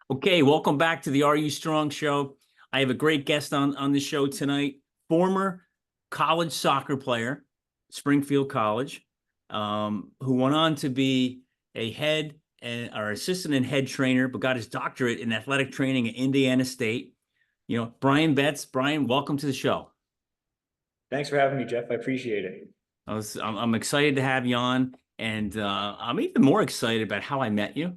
Okay, welcome back to the Are You Strong show. I have a great guest on the show tonight, former college soccer player, Springfield College, who went on to be a head and or assistant and head trainer, but got his doctorate in athletic training at Indiana State. Brian Betz. Brian, welcome to the show. Thanks for having me, Jeff. I appreciate it. I'm excited to have you on, and I'm even more excited about how I met you.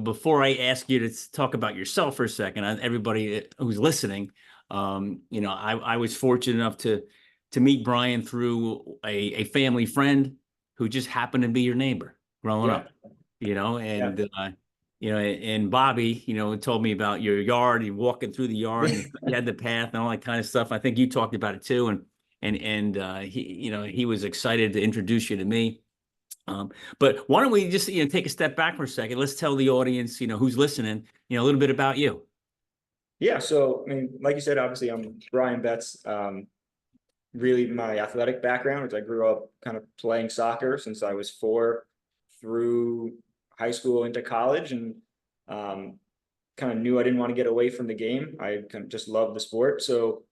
Before I ask you to talk about yourself for a second, everybody who's listening, I was fortunate enough to meet Brian through a family friend who just happened to be your neighbor growing up, and Bobby, told me about your yard, you walking through the yard, and you had the path and all that kind of stuff. I think you talked about it too, and he was excited to introduce you to me. But why don't we just take a step back for a second? Let's tell the audience, who's listening, a little bit about you. Yeah, so I mean, like you said, obviously I'm Brian Betz. Really, my athletic background is I grew up kind of playing soccer since I was 4 through high school into college, and kind of knew I didn't want to get away from the game. I kind of just loved the sport. So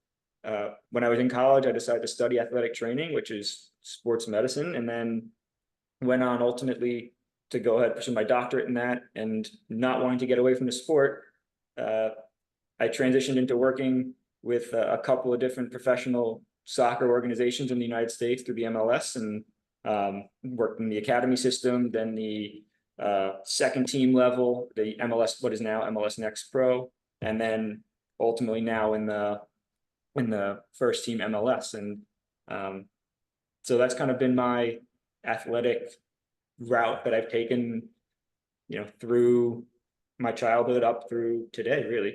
when I was in college, I decided to study athletic training, which is sports medicine, and then went on ultimately to go ahead and pursue my doctorate in that. And not wanting to get away from the sport, I transitioned into working with a couple of different professional soccer organizations in the United States through the MLS, and worked in the academy system, then the second team level, the MLS, what is now MLS Next Pro, and then ultimately now in the first team MLS. And so that's kind of been my athletic route that I've taken, through my childhood up through today, really.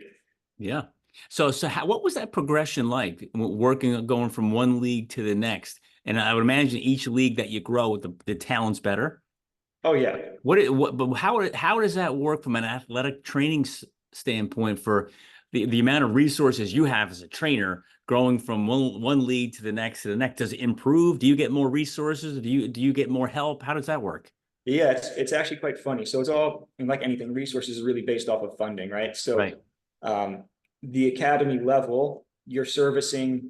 Yeah. So what was that progression like, going from one league to the next? And I would imagine each league that you grow, the talent's better. Oh yeah. But how does that work from an athletic training standpoint for the amount of resources you have as a trainer, growing from one league to the next to the next? Does it improve? Do you get more resources? Do you get more help? How does that work? Yeah, it's actually quite funny. So it's all, and like anything, resources is really based off of funding, right? So Right. The academy level, you're servicing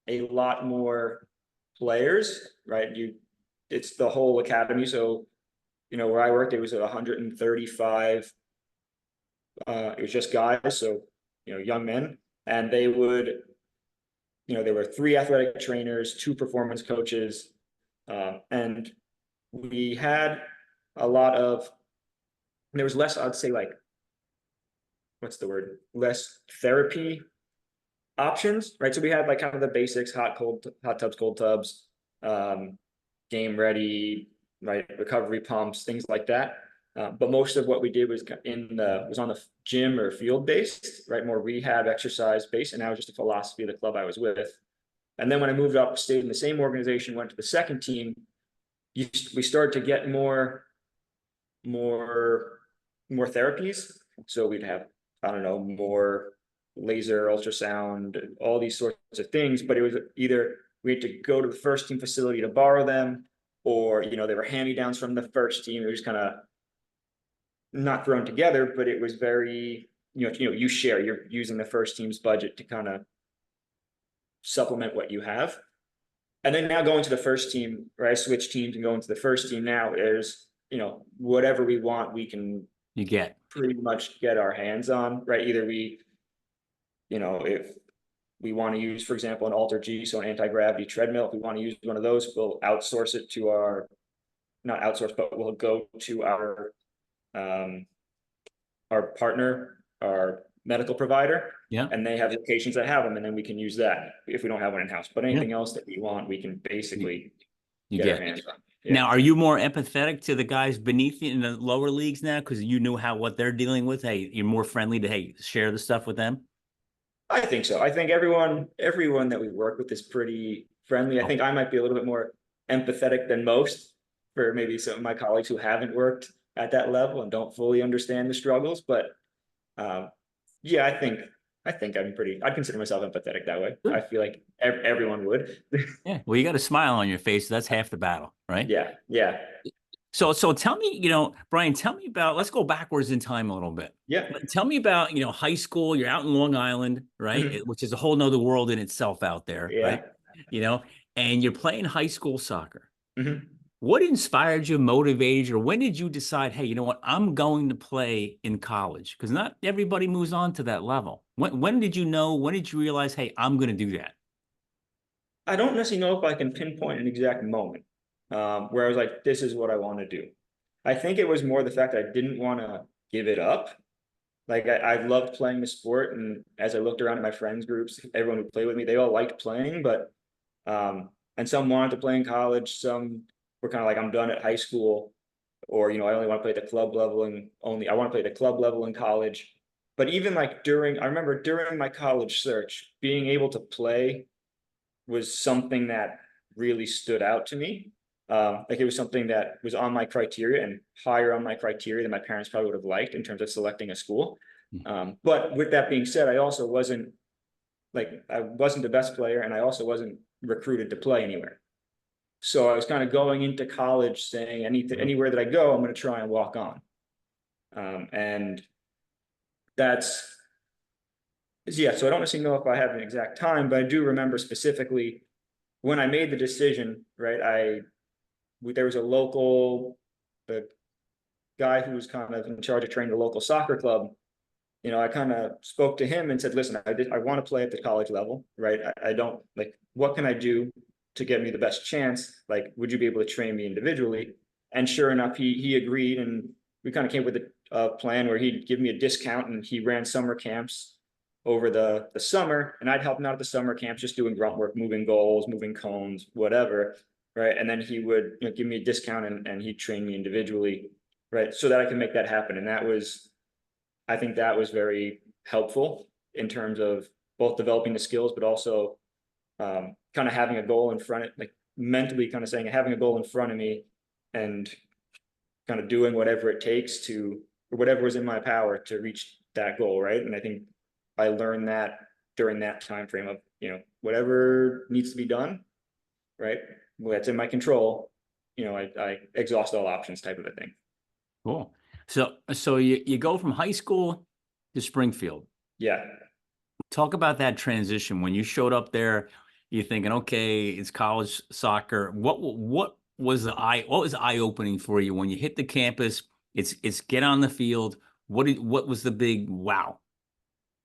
a lot more players, right? It's the whole academy. So, where I worked, it was at 135. It was just guys, so young men, and they would, there were 3 athletic trainers, 2 performance coaches, and we had a lot of. There was less, I'd say, like, what's the word? Less therapy options, right? So we had like kind of the basics: hot tubs, cold tubs, game ready, right? Recovery pumps, things like that. But most of what we did was on the gym or field based, right? More rehab, exercise based, and that was just a philosophy of the club I was with. And then when I moved up, stayed in the same organization, went to the second team, we started to get more therapies. So we'd have, I don't know, more laser, ultrasound, all these sorts of things. But it was either we had to go to the first team facility to borrow them, or they were hand-me-downs from the first team. It was kind of not thrown together, but it was very, you share. You're using the first team's budget to kind of supplement what you have. And then now going to the first team, right? I switched teams and going to the first team now is, whatever we want, we can pretty much get our hands on, right? Either we, if we want to use, for example, an Alter G, so an anti-gravity treadmill, if we want to use one of those, we'll outsource it to not outsource, but we'll go to our partner, our medical provider. Yeah. And they have locations that have them, and then we can use that if we don't have one in-house. But anything else that we want, we can basically get our hands on. Yeah. Now, are you more empathetic to the guys beneath you in the lower leagues now because you knew what they're dealing with? Hey, you're more friendly to share the stuff with them? I think so. I think everyone that we work with is pretty friendly. I think I might be a little bit more empathetic than most for maybe some of my colleagues who haven't worked at that level and don't fully understand the struggles. But yeah, I think I'd consider myself empathetic that way. Good. I feel like everyone would. Yeah. Well, you got a smile on your face. So that's half the battle, right? Yeah. Yeah. So tell me, Brian, tell me about, let's go backwards in time a little bit. Yeah. Tell me about, high school. You're out in Long Island, right? Mhm. Which is a whole nother world in itself out there, right? Yeah. You know, and you're playing high school soccer. Mhm. What inspired you, motivated you, or when did you decide, hey, you know what, I'm going to play in college? Because not everybody moves on to that level. When did you know? When did you realize, hey, I'm going to do that? I don't necessarily know if I can pinpoint an exact moment where I was like, this is what I want to do. I think it was more the fact that I didn't want to give it up. Like I loved playing the sport, and as I looked around at my friends groups, everyone who played with me, they all liked playing, but and some wanted to play in college, some were kind of like, I'm done at high school, or I only want to play at the club level, and only I want to play at the club level in college. But even like I remember during my college search, being able to play was something that really stood out to me. Like it was something that was on my criteria and higher on my criteria than my parents probably would have liked in terms of selecting a school. But with that being said, I wasn't the best player, and I also wasn't recruited to play anywhere. So I was kind of going into college saying anywhere that I go, I'm going to try and walk on. And that's yeah. So I don't necessarily know if I have an exact time, but I do remember specifically when I made the decision. Right, there was a local the guy who was kind of in charge of training the local soccer club. I kind of spoke to him and said, listen, I want to play at the college level, right? I don't like, what can I do to get me the best chance? Like, would you be able to train me individually? And sure enough, he agreed, and we kind of came with a plan where he'd give me a discount, and he ran summer camps over the summer, and I'd help him out at the summer camps, just doing grunt work, moving goals, moving cones, whatever. Right. And then he would give me a discount, and he'd train me individually, right? So that I can make that happen. And I think that was very helpful in terms of both developing the skills, but also kind of having a goal in front of, like mentally kind of saying, having a goal in front of me and kind of doing whatever it takes or whatever was in my power to reach that goal. Right. And I think I learned that during that time frame of, whatever needs to be done, right? That's in my control. I exhaust all options type of a thing. Cool. So you go from high school to Springfield. Yeah. Talk about that transition when you showed up there. You're thinking, okay, it's college soccer. What was eye opening for you when you hit the campus? It's get on the field. What was the big wow?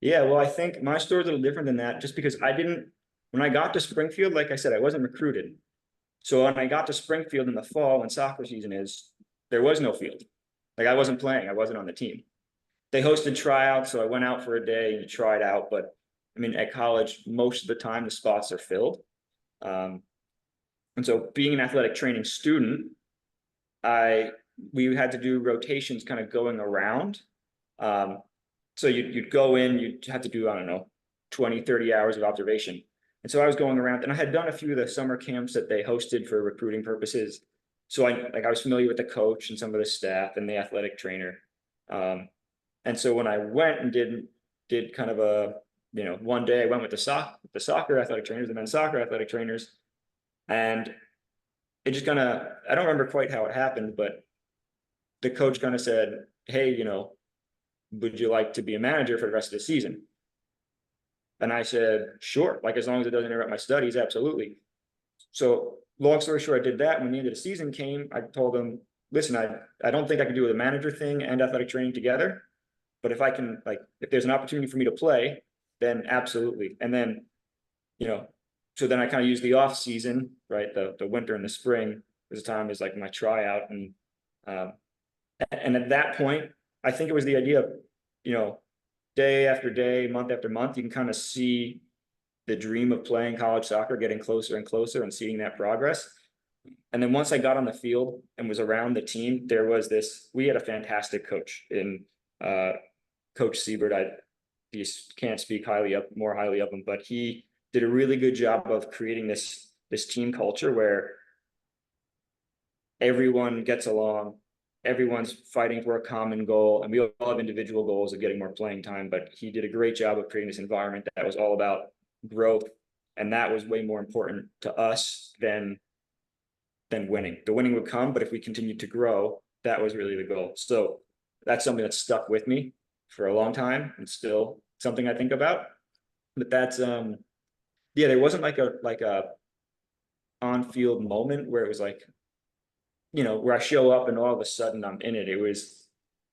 Yeah, well, I think my story is a little different than that, just because when I got to Springfield, like I said, I wasn't recruited. So when I got to Springfield in the fall, when soccer season is, there was no field. Like I wasn't playing, I wasn't on the team. They hosted tryouts, so I went out for a day and tried out. But I mean, at college, most of the time the spots are filled. Um, and so being an athletic training student, I we had to do rotations kind of going around. Um, so you'd go in, you'd have to do, I don't know, 20, 30 hours of observation. And so I was going around, and I had done a few of the summer camps that they hosted for recruiting purposes. So I was familiar with the coach and some of the staff and the athletic trainer. And so when I went and did kind of one day I went with the soccer athletic trainers, the men's soccer athletic trainers, and it just kind of, I don't remember quite how it happened, but the coach kind of said, hey, would you like to be a manager for the rest of the season? And I said, sure, like as long as it doesn't interrupt my studies, absolutely. So long story short, I did that. When the end of the season came, I told them, listen, I don't think I can do the manager thing and athletic training together. But if I can, like, if there's an opportunity for me to play, then absolutely. And then, so then I kind of use the off season, right? The winter and the spring as time is like my tryout. And at that point, I think it was the idea of, day after day, month after month, you can kind of see the dream of playing college soccer getting closer and closer and seeing that progress. And then once I got on the field and was around the team, we had a fantastic coach in Coach Siebert. I just can't speak more highly of him, but he did a really good job of creating this team culture where everyone gets along, everyone's fighting for a common goal, and we all have individual goals of getting more playing time. But he did a great job of creating this environment that was all about growth, and that was way more important to us than than winning. The winning would come, but if we continued to grow, that was really the goal. So that's something that stuck with me for a long time and still something I think about. But that's yeah, there wasn't like a on-field moment where it was like, where I show up and all of a sudden I'm in it. It was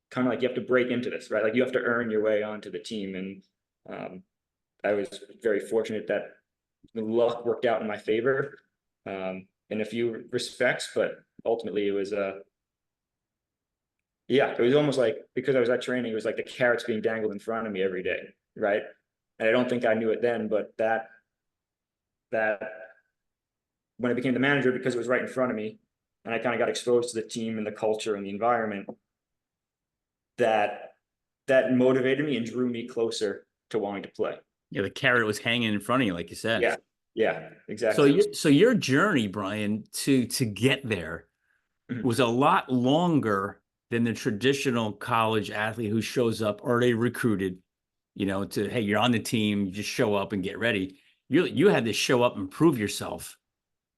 kind of like you have to break into this, right? Like you have to earn your way onto the team. And I was very fortunate that the luck worked out in my favor in a few respects, but ultimately it was yeah, it was almost like, because I was at training, it was like the carrots being dangled in front of me every day, right? And I don't think I knew it then, but that when I became the manager, because it was right in front of me, and I kind of got exposed to the team and the culture and the environment, that motivated me and drew me closer to wanting to play. Yeah, the carrot was hanging in front of you, like you said. Yeah, exactly. So your journey, Brian, to get there was a lot longer than the traditional college athlete who shows up or they recruited, to, hey, you're on the team, you just show up and get ready. You had to show up and prove yourself,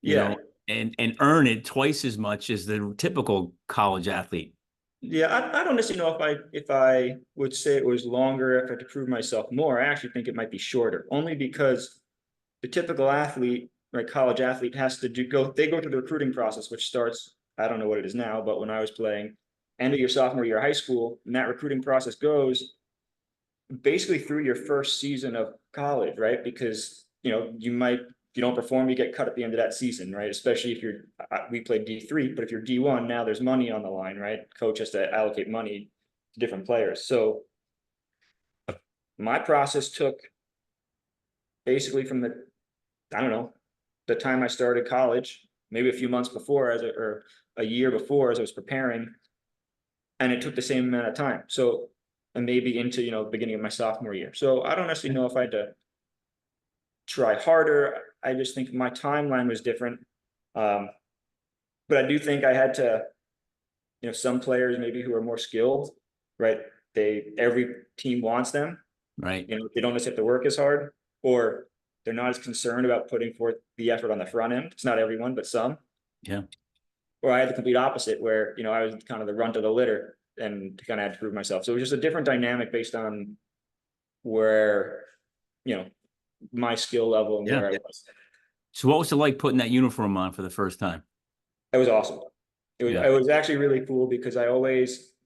and earn it twice as much as the typical college athlete. Yeah, I don't necessarily know if I would say it was longer, if I had to prove myself more. I actually think it might be shorter, only because the typical athlete, right, college athlete has to they go through the recruiting process, which starts, I don't know what it is now, but when I was playing, end of your sophomore year of high school, and that recruiting process goes basically through your first season of college, right? Because, if you don't perform, you get cut at the end of that season, right? Especially if we played D3, but if you're D1, now there's money on the line, right? Coach has to allocate money to different players. So my process took basically from I don't know, the time I started college, maybe a few months before or a year before as I was preparing, and it took the same amount of time. So, and maybe into, beginning of my sophomore year. So I don't necessarily know if I had to try harder. I just think my timeline was different. But I do think I had to, some players maybe who are more skilled, right? Every team wants them, right? They don't necessarily have to work as hard, or they're not as concerned about putting forth the effort on the front end. It's not everyone, but some. Yeah. Or I had the complete opposite where, I was kind of the runt of the litter and kind of had to prove myself. So it was just a different dynamic based on where, my skill level and where I was. So what was it like putting that uniform on for the first time? It was awesome. It was actually really cool because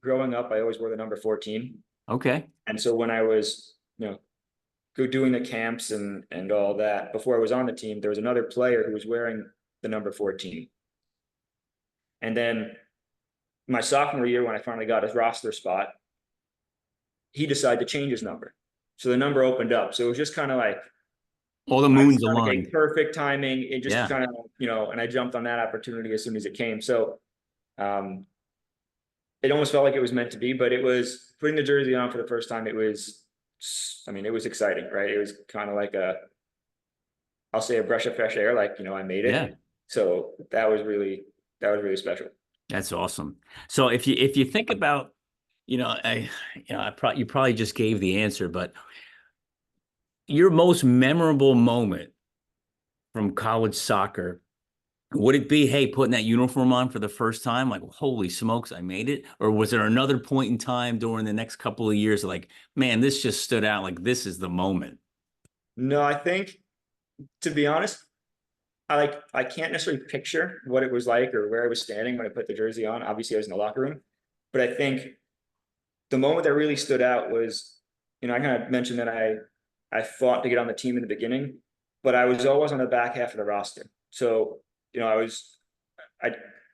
growing up, I always wore the number 14. Okay. And so when I was, doing the camps and all that, before I was on the team, there was another player who was wearing the number 14. And then my sophomore year, when I finally got his roster spot, he decided to change his number. So the number opened up. So it was just kind of like, all the moons aligned. Perfect timing. It just kind of, and I jumped on that opportunity as soon as it came. So it almost felt like it was meant to be, but it was putting the jersey on for the first time. It was exciting, right? It was kind of like I'll say a breath of fresh air, like, I made it. Yeah. So that was really special. That's awesome. So if you think about, you probably just gave the answer, but your most memorable moment from college soccer, would it be, hey, putting that uniform on for the first time, like, holy smokes, I made it? Or was there another point in time during the next couple of years, like, man, this just stood out, like, this is the moment? No, I think, to be honest, I can't necessarily picture what it was like or where I was standing when I put the jersey on. Obviously, I was in the locker room, but I think the moment that really stood out was, I kind of mentioned that I fought to get on the team in the beginning, but I was always on the back half of the roster. So,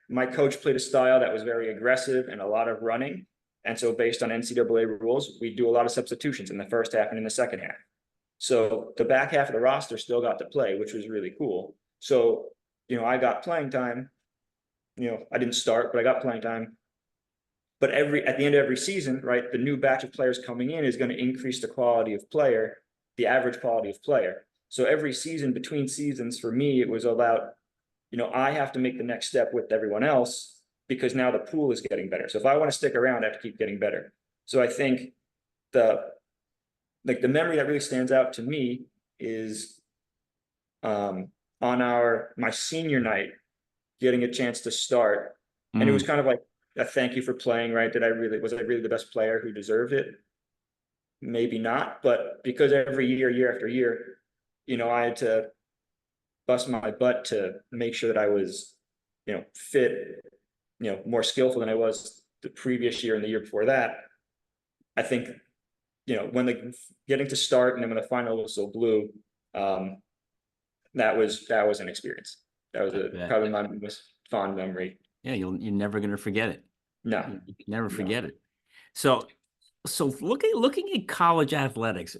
my coach played a style that was very aggressive and a lot of running. And so based on NCAA rules, we do a lot of substitutions in the first half and in the second half. So the back half of the roster still got to play, which was really cool. So, I got playing time. I didn't start, but I got playing time. But at the end of every season, right, the new batch of players coming in is going to increase the quality of player, the average quality of player. So every season, between seasons, for me, it was about, I have to make the next step with everyone else because now the pool is getting better. So if I want to stick around, I have to keep getting better. So I think the memory that really stands out to me is on my senior night, getting a chance to start. And it was kind of like a thank you for playing, right? Was I really the best player who deserved it? Maybe not, but because every year after year, I had to bust my butt to make sure that I was, fit, more skillful than I was the previous year and the year before that. I think, when getting to start and then when the final whistle blew, that was an experience. That was probably my most fond memory. Yeah, you're never gonna forget it. No, You never forget it. So looking at college athletics,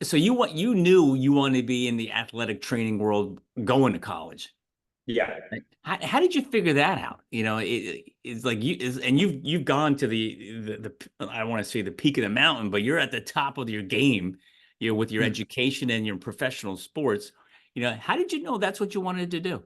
so you knew you wanted to be in the athletic training world going to college. yeah. How did you figure that out? It's like you've gone to the I don't want to say the peak of the mountain, but you're at the top of your game, with your education and your professional sports. How did you know that's what you wanted to do?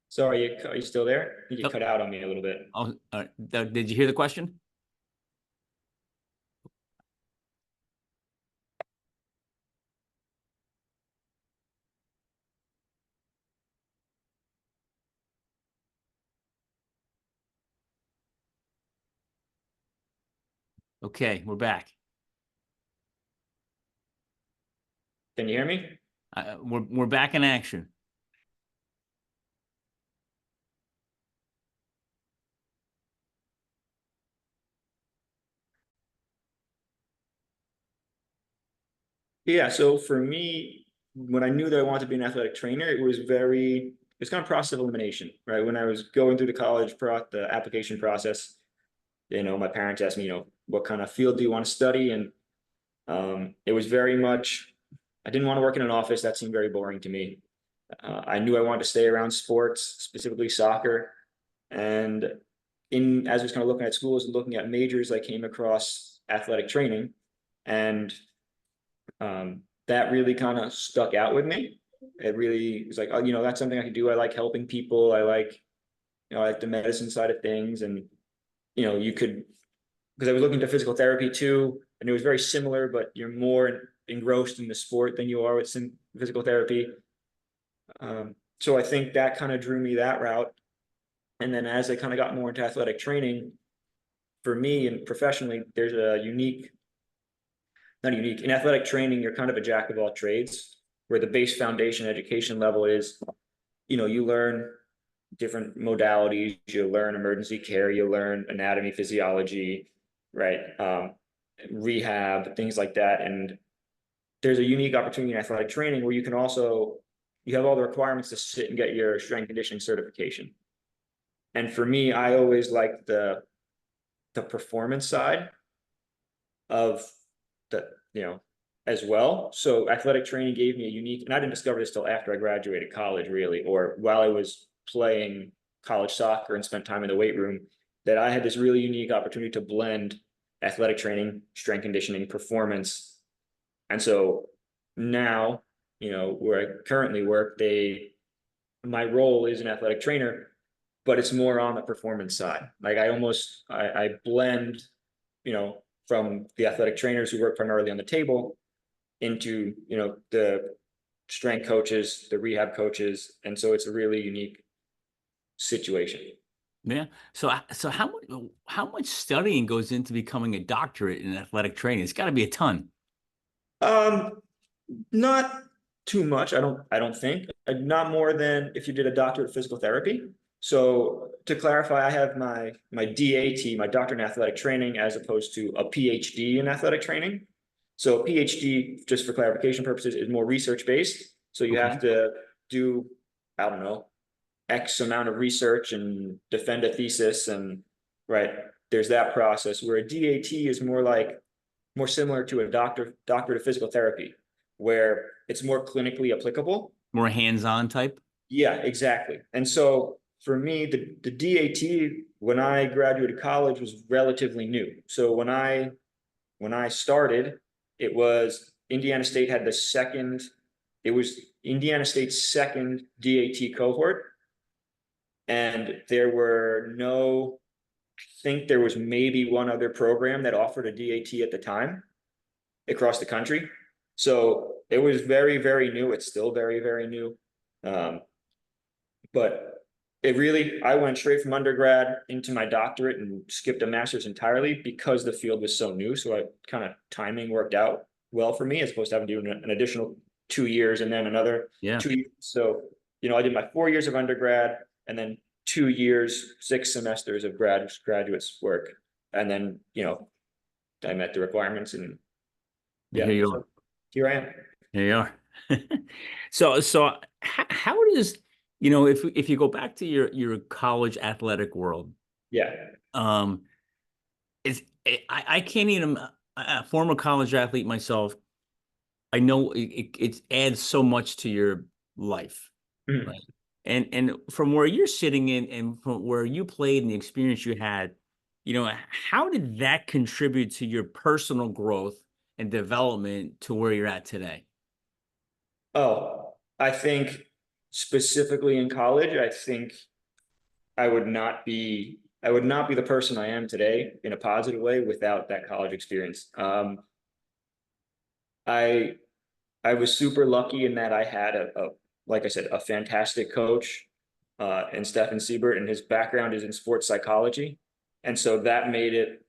Sorry, are you still there? You cut out on me a little bit. Oh, did you hear the question? Okay, we're back. Can you hear me? We're back in action. Yeah, so for me, when I knew that I wanted to be an athletic trainer, it's kind of process of elimination, right? When I was going through the application process, my parents asked me, what kind of field do you want to study? And it was very much, I didn't want to work in an office. That seemed very boring to me. I knew I wanted to stay around sports, specifically soccer. And as I was kind of looking at schools and looking at majors, I came across athletic training. And that really kind of stuck out with me. It really was like, oh, that's something I can do. I like helping people. I like the medicine side of things. And, because I was looking to physical therapy too, and it was very similar, but you're more engrossed in the sport than you are with physical therapy. So I think that kind of drew me that route. And then as I kind of got more into athletic training, for me and professionally, there's not unique. In athletic training, you're kind of a jack of all trades, where the base foundation education level is, you learn different modalities, you learn emergency care, you learn anatomy, physiology, right? Rehab, things like that. And there's a unique opportunity in athletic training where you have all the requirements to sit and get your strength conditioning certification. And for me, I always liked the performance side of the, as well. So athletic training gave me a unique, and I didn't discover this till after I graduated college, really, or while I was playing college soccer and spent time in the weight room, that I had this really unique opportunity to blend athletic training, strength conditioning, performance. And so now, where I currently work, my role is an athletic trainer, but it's more on the performance side. Like I blend, from the athletic trainers who work primarily on the table into, the strength coaches, the rehab coaches. And so it's a really unique situation. Yeah. So how much studying goes into becoming a doctorate in athletic training? It's got to be a ton. Not too much. I don't think. Not more than if you did a doctorate of physical therapy. So to clarify, I have my DAT, my doctorate in athletic training, as opposed to a PhD in athletic training. So a PhD, just for clarification purposes, is more research based. So you have to do, I don't know, X amount of research and defend a thesis, and right, there's that process. Where a DAT is more similar to a doctorate of physical therapy, where it's more clinically applicable. More hands-on type. Yeah, exactly. And so for me, the DAT, when I graduated college, was relatively new. So when I started, it was Indiana State had it was Indiana State's second DAT cohort. And there were no think there was maybe one other program that offered a DAT at the time across the country. So it was very, very new. It's still very, very new. But it really, I went straight from undergrad into my doctorate and skipped a master's entirely because the field was so new. So I kind of timing worked out well for me as opposed to having to do an additional 2 years and then another Yeah. 2 years. So, I did my 4 years of undergrad and then 2 years, 6 semesters of graduate's work. And then, I met the requirements and Here yeah, you are. so here I am. Here you are. So how does, if you go back to your college athletic world, Yeah. um, I can't even, a former college athlete myself, I know it adds so much to your life, Mhm. right? And from where you're sitting in and from where you played and the experience you had, how did that contribute to your personal growth and development to where you're at today? Oh, I think specifically in college, I think I would not be the person I am today in a positive way without that college experience. I I was super lucky in that I had like I said, a fantastic coach, in Stefan Siebert, and his background is in sports psychology. And so that made it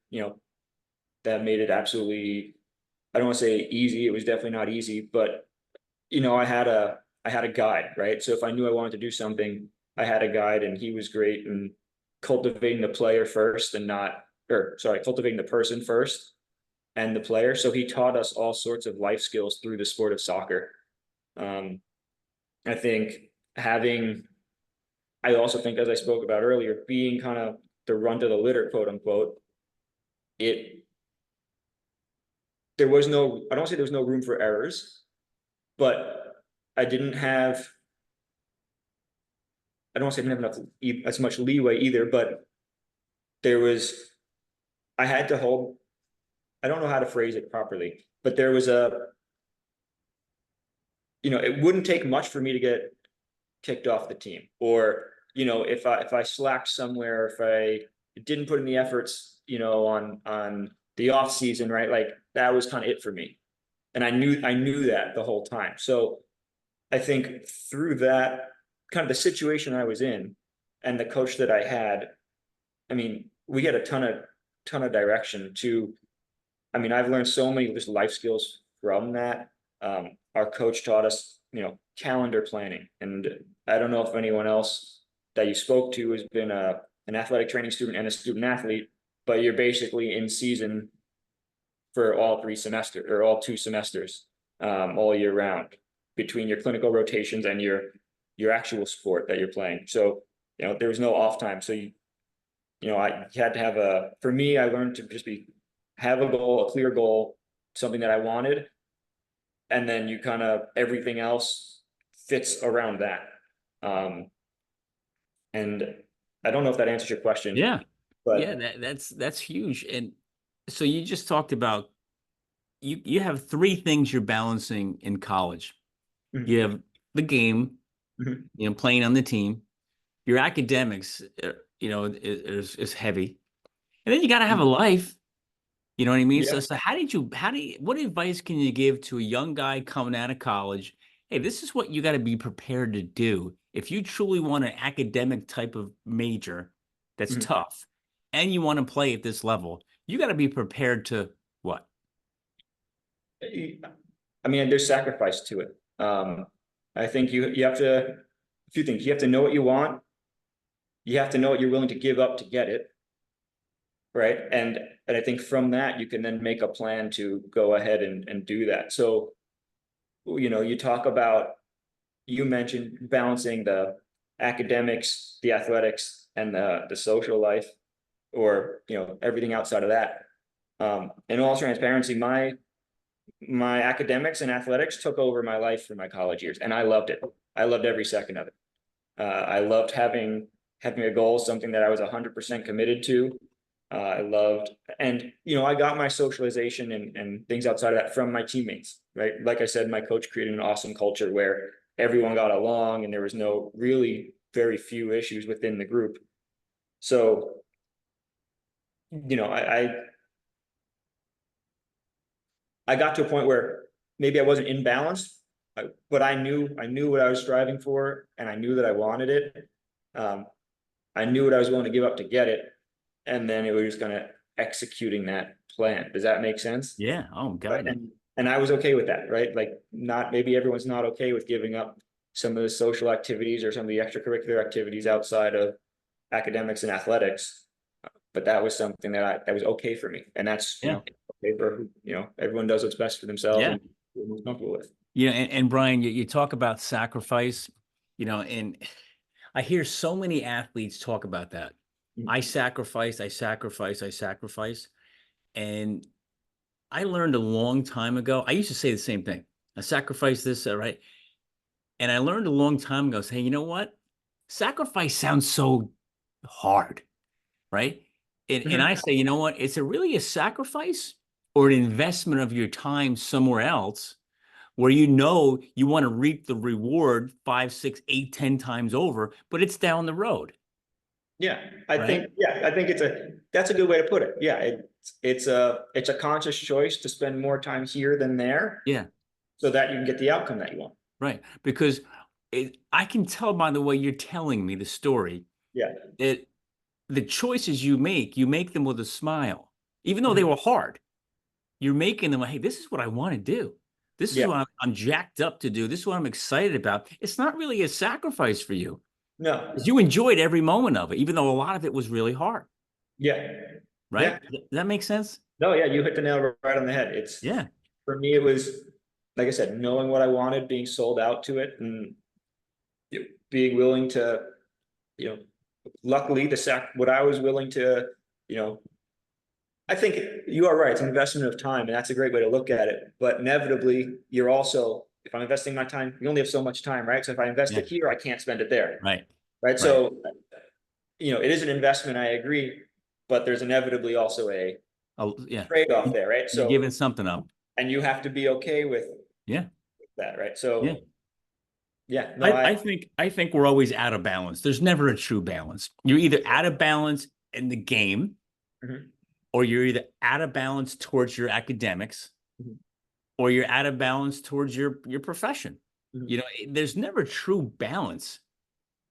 absolutely, I don't want to say easy. It was definitely not easy, but I had a guide, right? So if I knew I wanted to do something, I had a guide and he was great in cultivating the player first and not, or sorry, cultivating the person first and the player. So he taught us all sorts of life skills through the sport of soccer. Um, I think having, I also think, as I spoke about earlier, being kind of the runt of the litter, quote unquote, it, there was no, I don't say there was no room for errors, but I didn't have, I don't want to say I didn't have enough, as much leeway either, but there was, I had to hold, I don't know how to phrase it properly, but there was it wouldn't take much for me to get kicked off the team. Or, if I slacked somewhere, if I didn't put in the efforts, on the off season, right? Like that was kind of it for me. And I knew that the whole time. So I think through that kind of the situation I was in and the coach that I had, I mean, we had a ton of direction to, I mean, I've learned so many just life skills from that. Our coach taught us, calendar planning. And I don't know if anyone else that you spoke to has been an athletic training student and a student athlete, but you're basically in season for all 3 semesters or all 2 semesters, all year round between your clinical rotations and your actual sport that you're playing. So, there was no off time. So I had to have for me, I learned to just have a goal, a clear goal, something that I wanted. And then you kind of, everything else fits around that. And I don't know if that answers your question, Yeah. Yeah, but that's huge. And so you just talked about you have three things you're balancing in college. Mhm, You have the game, mhm, playing on the team. Your academics, is heavy, and then you got to have a mhm. life. You know what I mean? Yeah. So what advice can you give to a young guy coming out of college? Hey, this is what you got to be prepared to do if you truly want an academic type of major that's Mhm. tough, and you want to play at this level. You got to be prepared to what? I mean, there's sacrifice to it. I think you have to, a few things. You have to know what you want. You have to know what you're willing to give up to get it, right? And I think from that you can then make a plan to go ahead and do that. So, you talk about, you mentioned balancing the academics, the athletics, and the social life, or everything outside of that. In all transparency, my academics and athletics took over my life for my college years, and I loved it. I loved every second of it. I loved having a goal, something that I was 100% committed to. I loved, and I got my socialization and things outside of that from my teammates, right? Like I said, my coach created an awesome culture where everyone got along, and there was no really very few issues within the group. So you know, I got to a point where maybe I wasn't in balance, but I knew what I was striving for, and I knew that I wanted it. I knew what I was willing to give up to get it, and then it was just kind of executing that plan. Does that make sense? Yeah. Oh, Right. God. And I was okay with that, right? Like, not, maybe everyone's not okay with giving up some of the social activities or some of the extracurricular activities outside of academics and athletics. But that was something that was okay for me. And that's, Yeah. okay for, everyone does what's best for themselves Yeah. and what they're comfortable with. And Brian, you talk about sacrifice, and I hear so many athletes talk about that. I sacrifice, I sacrifice, I sacrifice. And I learned a long time ago. I used to say the same thing. I sacrifice this, right? And I learned a long time ago, say, you know what? Sacrifice sounds so hard, right? And I say, you know what? It's really a sacrifice or an investment of your time somewhere else where you want to reap the reward 5, 6, 8, 10 times over, but it's down the road. Yeah, I Right. think, that's a good way to put it. Yeah, it's a conscious choice to spend more time here than there Yeah. so that you can get the outcome that you want. Right. Because I can tell by the way you're telling me the story Yeah. that the choices you make them with a smile, even though they Mhm. were hard. You're making them, hey, this is what I want to do. This is Yeah. what I'm jacked up to do. This is what I'm excited about. It's not really a sacrifice for you. No. You enjoyed every moment of it, even though a lot of it was really hard. Yeah. Right? Yeah. Does that make sense? No, yeah, you hit the nail right on the head. Yeah. For me, it was, like I said, knowing what I wanted, being sold out to it, and being willing to, you know, luckily what I was willing to, you know, I think you are right. It's an investment of time, and that's a great way to look at it. But inevitably, you're also, if I'm investing my time, you only have so much time, right? So if I invest Yeah. it here, I can't spend it there, Right. right? Right. So, it is an investment, I agree, but there's inevitably also a Oh, yeah. trade-off there, right? You're So, giving something up. and you have to be okay with Yeah. that, right? Yeah. So, yeah, no, I think we're always out of balance. There's never a true balance. You're either out of balance in the game, Mhm. or you're either out of balance towards your academics, Mhm. or you're out of balance towards your profession. Mhm. There's never true balance.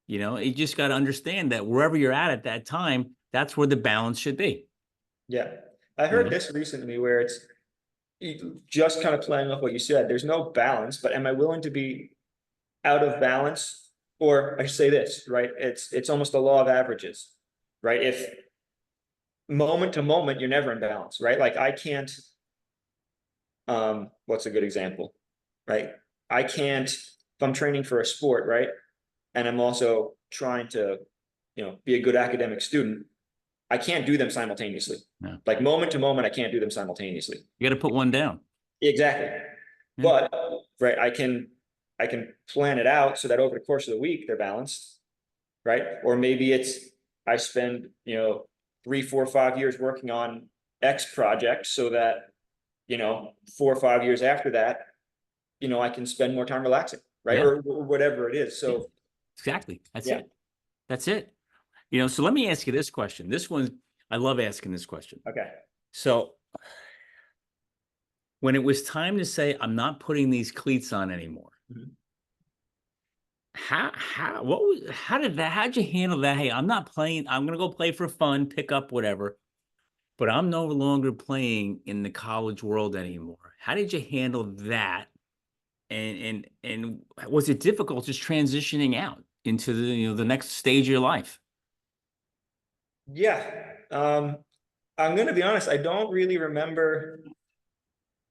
You just got to understand that wherever you're at that time, that's where the balance should be. Yeah. I You heard know? this recently where it's just kind of playing off what you said. There's no balance, but am I willing to be out of balance? Or I should say this, right? It's almost the law of averages, right? If moment to moment, you're never in balance, right? Like, I can't, what's a good example, right? I can't, if I'm training for a sport, right? And I'm also trying to, be a good academic student, I can't do them simultaneously. Yeah. Like, moment to moment, I can't do them simultaneously. You got to put one down. Exactly. Yeah. But, right, I can plan it out so that over the course of the week, they're balanced, right? Or maybe I spend, 3, 4, 5 years working on X project so that, 4 or 5 years after that, I can spend more time relaxing, right? Yeah. Or whatever it is. Yeah. So, Exactly. That's yeah. it. That's it. So let me ask you this question. This one, I love asking this question. Okay. So when it was time to say, I'm not putting these cleats on anymore, Mhm. how'd you handle that? Hey, I'm not playing. I'm going to go play for fun, pick up whatever, but I'm no longer playing in the college world anymore. How did you handle that? And was it difficult just transitioning out into the next stage of your life? Yeah. I'm gonna be honest, I don't really remember.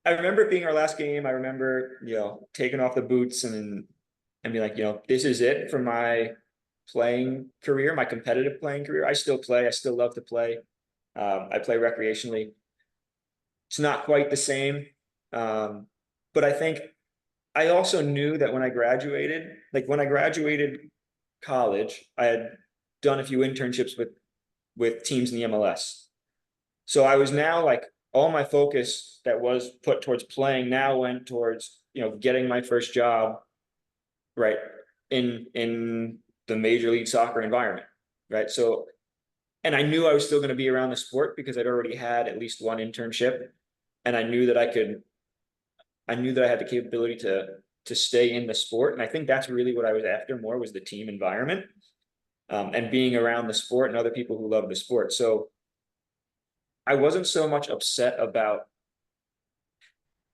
I remember it being our last game. I remember, taking off the boots and be like, this is it for my playing career, my competitive playing career. I still play. I still love to play. I play recreationally. It's not quite the same. But I think I also knew that when I graduated college, I had done a few internships with teams in the MLS. So I was now, like, all my focus that was put towards playing now went towards, getting my first job, right, in the Major League Soccer environment, right? So and I knew I was still going to be around the sport because I'd already had at least one internship, and I knew that I knew that I had the capability to stay in the sport. And I think that's really what I was after more, was the team environment, and being around the sport and other people who love the sport. So I wasn't so much upset about,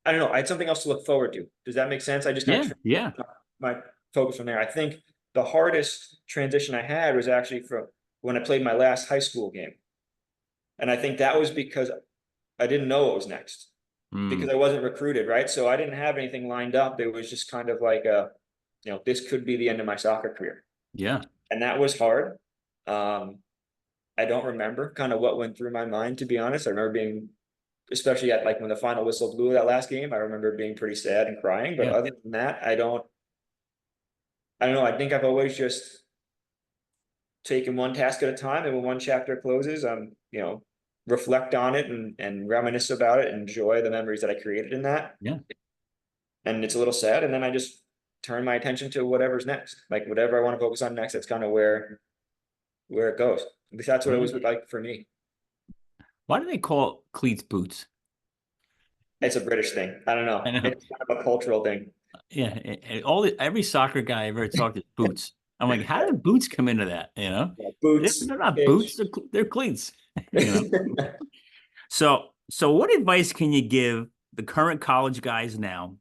I don't know, I had something else to look forward to. Does that make sense? I just kind Yeah, of yeah, my focus from there. I think the hardest transition I had was actually from when I played my last high school game. And I think that was because I didn't know what was next, because mm, I wasn't recruited, right? So I didn't have anything lined up. It was just kind of like this could be the end of my soccer career. yeah, And that was hard. Um, I don't remember kind of what went through my mind, to be honest. I remember being, especially at like when the final whistle blew that last game, I remember being pretty sad and crying. But yeah. other than that, I don't know. I think I've always just taken one task at a time, and when one chapter closes, reflect on it and reminisce about it, and enjoy the memories that I created in that. Yeah. And it's a little sad, and then I just turn my attention to whatever's next, like whatever I want to focus on next. That's kind of where it goes. At least that's what it was like for me. Why do they call cleats boots? It's a British thing. I don't know. I know. It's kind of a cultural thing. Yeah, every soccer guy I ever talked to boots. I'm like, how did boots come into that? You know, Yeah, they're, boots, they're not boots; pitch. they're cleats. You know. So what advice can you give the current college guys now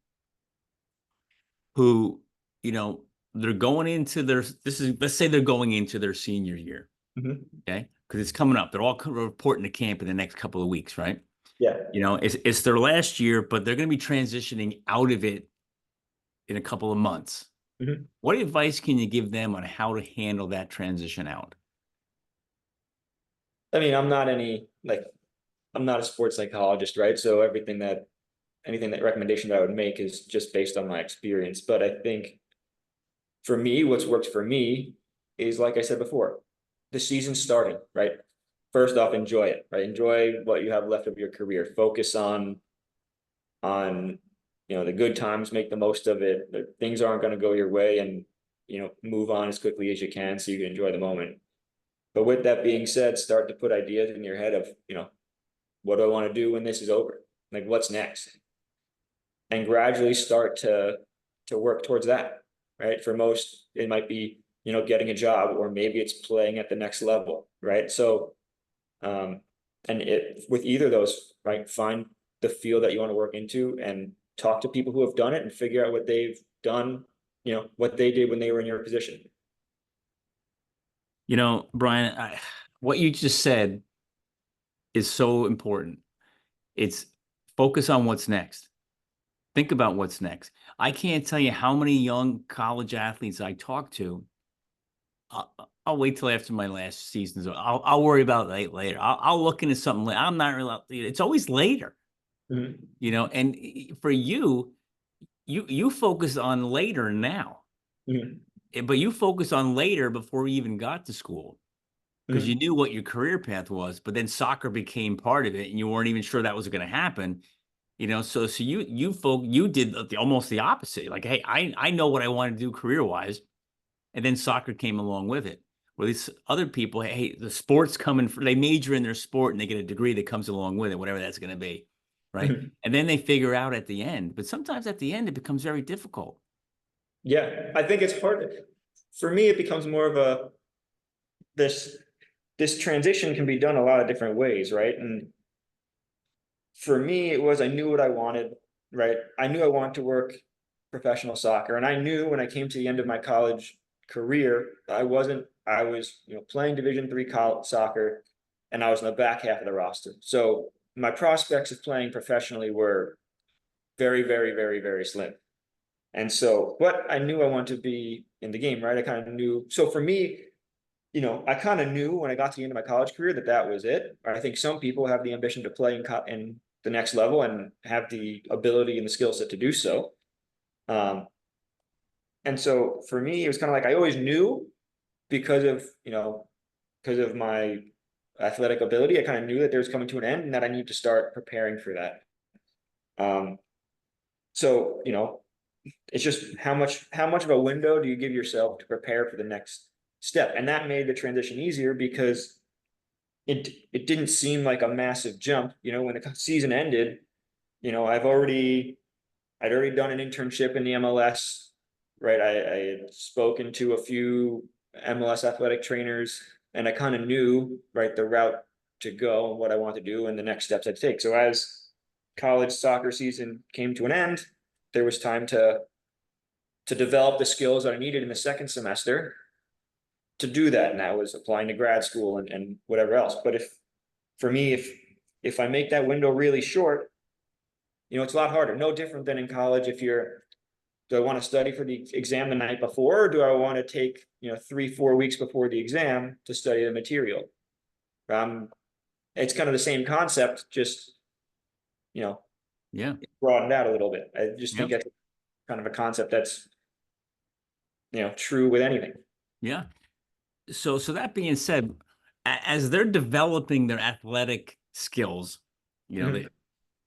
who, you know, they're going into let's say they're going into their senior year, Mhm. okay? Because it's coming up. They're all reporting to camp in the next couple of weeks, right? Yeah. You know, it's their last year, but they're going to be transitioning out of it in a couple of months. Mhm. What advice can you give them on how to handle that transition out? I mean, I'm not a sports psychologist, right? So anything that recommendation that I would make is just based on my experience. But I think for me, what's worked for me is, like I said before, the season's starting, right? First off, enjoy it, right? Enjoy what you have left of your career. Focus on the good times, make the most of it. Things aren't going to go your way, and move on as quickly as you can so you can enjoy the moment. But with that being said, start to put ideas in your head of, what do I want to do when this is over? Like, what's next? And gradually start to work towards that, right? For most, it might be, getting a job, or maybe it's playing at the next level, right? So, and with either of those, right, find the field that you want to work into and talk to people who have done it and figure out what they've done, what they did when they were in your position. You know, Brian, what you just said is so important. It's focus on what's next. Think about what's next. I can't tell you how many young college athletes I talk to. I'll wait till after my last season. So I'll worry about it later. I'll look into something later. I'm not really. It's always later, Mhm. you know. And for you, you focus on later now, Mhm. but you focus on later before you even got to school because you Mhm. knew what your career path was. But then soccer became part of it, and you weren't even sure that was going to happen. You know, so you did almost the opposite. Like, hey, I know what I want to do career wise, and then soccer came along with it. Where these other people, hey, the sports coming for, they major in their sport and they get a degree that comes along with it, whatever that's going to be, right? Mhm. And then they figure out at the end. But sometimes at the end, it becomes very difficult. Yeah, I think it's hard. For me, it becomes more of this this transition can be done a lot of different ways, right? And for me, it was, I knew what I wanted, right? I knew I wanted to work professional soccer, and I knew when I came to the end of my college career, I was playing Division 3 college soccer, and I was in the back half of the roster. So my prospects of playing professionally were very, very, very, very slim. And so, but I knew I wanted to be in the game, right? I kind of knew. So for me, I kind of knew when I got to the end of my college career that that was it. I think some people have the ambition to play in the next level and have the ability and the skill set to do so. Um, and so for me, it was kind of like I always knew, because of my athletic ability, I kind of knew that there was coming to an end and that I need to start preparing for that. Um, so it's just how much of a window do you give yourself to prepare for the next step, and that made the transition easier because it didn't seem like a massive jump, when the season ended, I'd already done an internship in the MLS, right? I had spoken to a few MLS athletic trainers, and I kind of knew, right, the route to go and what I wanted to do and the next steps I'd take. So as college soccer season came to an end, there was time to develop the skills that I needed in the second semester to do that. And that was applying to grad school and whatever else. But for me, if I make that window really short, it's a lot harder. No different than in college. Do I want to study for the exam the night before, or do I want to take, 3-4 weeks before the exam to study the material? It's kind of the same concept, just, Yeah. broadened out a little bit. I just think Yep. that's kind of a concept that's, true with anything. Yeah. So that being said, as they're developing their athletic skills, Mhm. they,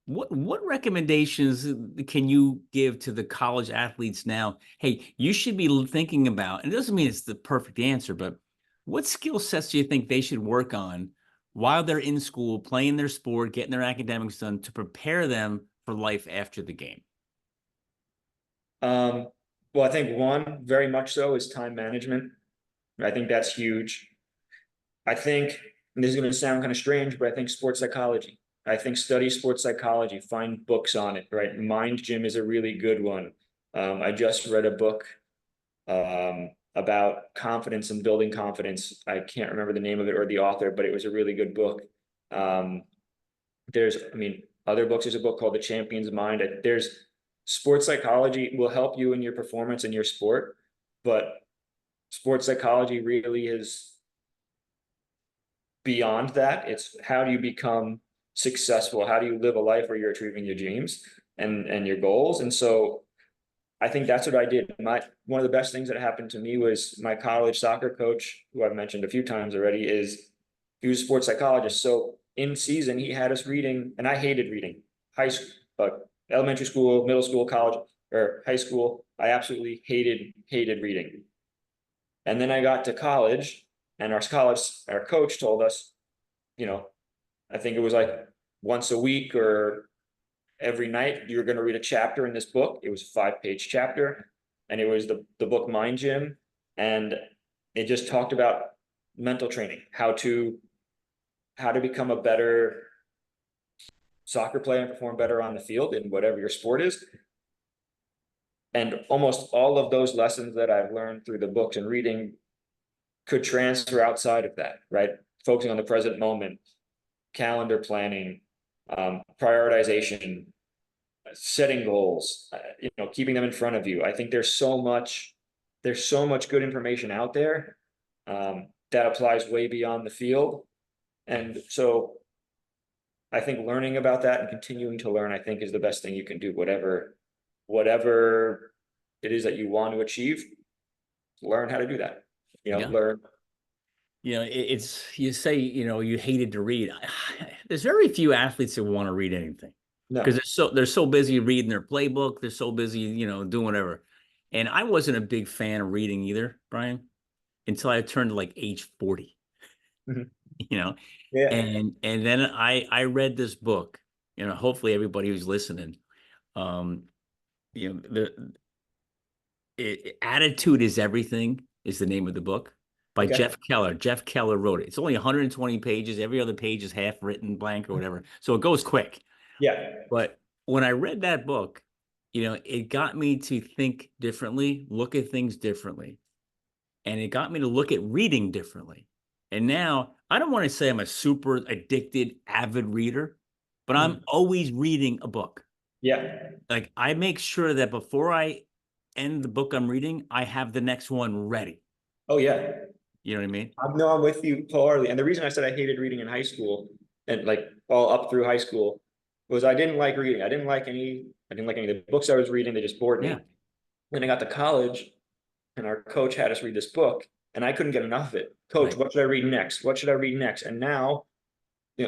what recommendations can you give to the college athletes now? Hey, you should be thinking about, and it doesn't mean it's the perfect answer, but what skill sets do you think they should work on while they're in school, playing their sport, getting their academics done to prepare them for life after the game? Well, I think one very much so is time management. I think that's huge. I think, and this is going to sound kind of strange, but I think sports psychology. I think study sports psychology, find books on it, right? Mind Gym is a really good one. I just read a book about confidence and building confidence. I can't remember the name of it or the author, but it was a really good book. Other books, there's a book called The Champion's Mind. There's sports psychology will help you in your performance in your sport, but sports psychology really is beyond that. It's how do you become successful? How do you live a life where you're achieving your dreams and your goals? And so I think that's what I did. One of the best things that happened to me was my college soccer coach, who I've mentioned a few times already, he was a sports psychologist. So in season, he had us reading, and I hated reading. Elementary school, middle school, college, or high school, I absolutely hated reading. And then I got to college, and our coach told us, I think it was like once a week or every night, you're going to read a chapter in this book. It was a 5-page chapter, and it was the book Mind Gym. And it just talked about mental training, how to become a better soccer player and perform better on the field in whatever your sport is. And almost all of those lessons that I've learned through the books and reading could transfer outside of that, right? Focusing on the present moment, calendar planning, prioritization, setting goals, keeping them in front of you. I think there's so much good information out there that applies way beyond the field. And so I think learning about that and continuing to learn, I think, is the best thing you can do. Whatever it is that you want to achieve, learn how to do that. Learn. It's you say, you hated to read. There's very few athletes that want to read anything No. because they're so busy reading their playbook. They're so busy, doing whatever. And I wasn't a big fan of reading either, Brian, until I turned to like age 40. Mhm. Yeah. Yeah. And then I read this book, hopefully everybody who's listening, the Attitude is Everything is the name of the book by Okay. Jeff Keller. Jeff Keller wrote it. It's only 120 pages. Every other page is half written, blank or whatever. So it goes quick. Yeah. But when I read that book, it got me to think differently, look at things differently. And it got me to look at reading differently. And now I don't want to say I'm a super addicted, avid reader, but I'm always reading a book. Yeah. Like I make sure that before I end the book I'm reading, I have the next one ready. Oh yeah. You know what I mean? I'm with you wholeheartedly. And the reason I said I hated reading in high school and like all up through high school was I didn't like reading. I didn't like any of the books I was reading. They just bored me. Yeah. Then I got to college and our coach had us read this book and I couldn't get enough of it. Coach, Right. what should I read next? What should I read next? And now,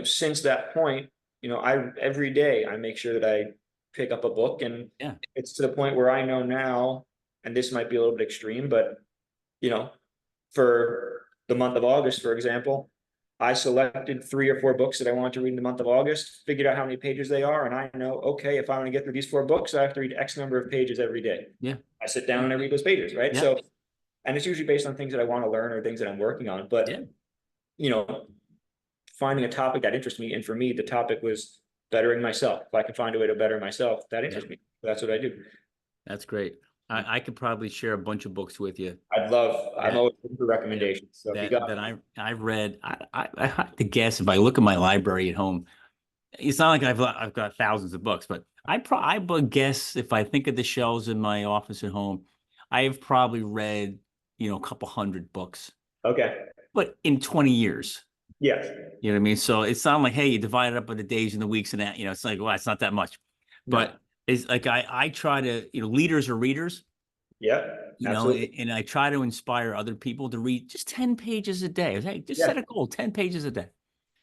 since that point, every day I make sure that I pick up a book, and Yeah. it's to the point where I know now, and this might be a little bit extreme, but for the month of August, for example, I selected 3 or 4 books that I wanted to read in the month of August, figured out how many pages they are, and I know, okay, if I want to get through these 4 books, I have to read X number of pages every day. Yeah. I sit down and I read those pages, right? Yeah. So, and it's usually based on things that I want to learn or things that I'm working on. But, Yeah. finding a topic that interests me, and for me, the topic was bettering myself. If I can find a way to better myself, that interests me. That's what I do. That's great. I could probably share a bunch of books with you I'm that always looking for recommendations. So if you got, I've read. I have to guess if I look at my library at home, it's not like I've got thousands of books, but I would guess if I think of the shelves in my office at home, I have probably read, a couple hundred books, okay. but in 20 years. Yes. You know what I mean? So it's not like, hey, you divide it up by the days and the weeks and that, it's like, well, it's not that much. No. But it's like I try to, leaders are readers, Yeah. Absolutely. and I try to inspire other people to read just 10 pages a day. Hey, just set a goal, 10 pages a day.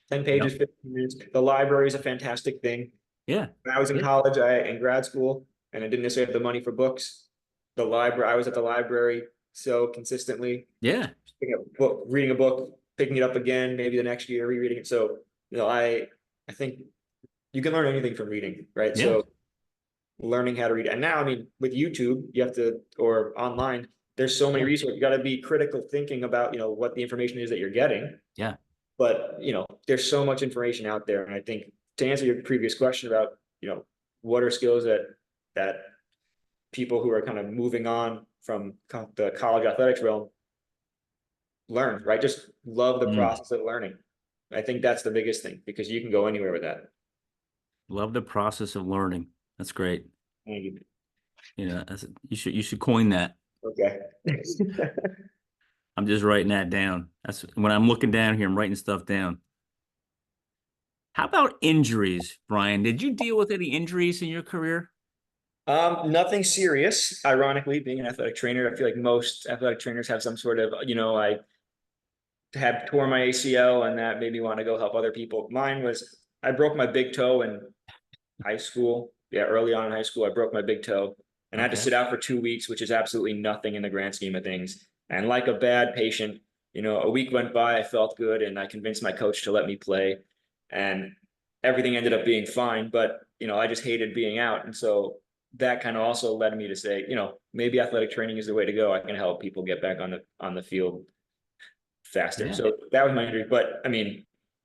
10 pages, 15 minutes. The library is a fantastic thing. Yeah. When I was in college, in grad school, and I didn't necessarily have the money for books, I was at the library so consistently. Yeah. Reading a book, picking it up again, maybe the next year, rereading it. So, I think you can learn anything from reading, right? Yeah. So learning how to read. And now, with YouTube, you have to, or online, there's so many resources. You got to be critical thinking about, what the information is that you're getting. Yeah. But, there's so much information out there. And I think to answer your previous question about, what are skills that people who are kind of moving on from the college athletics realm learn, right? Just love the process of learning. I think that's the biggest thing, because you can go anywhere with that. Love the process of learning. That's great. Thank you. You should coin that. Okay. I'm just writing that down. That's when I'm looking down here, I'm writing stuff down. How about injuries, Brian? Did you deal with any injuries in your career? Nothing serious. Ironically, being an athletic trainer, I feel like most athletic trainers have some sort of, I had tore my ACL, and that made me want to go help other people. Mine was, I broke my big toe in high school. Yeah, early on in high school, I broke my big toe, and I had to sit out for 2 weeks, which is absolutely nothing in the grand scheme of things. And like a bad patient, a week went by, I felt good, and I convinced my coach to let me play, and everything ended up being fine. But, I just hated being out. And so that kind of also led me to say, maybe athletic training is the way to go. I can help people get back on the field faster. Yeah. So that was my injury. But in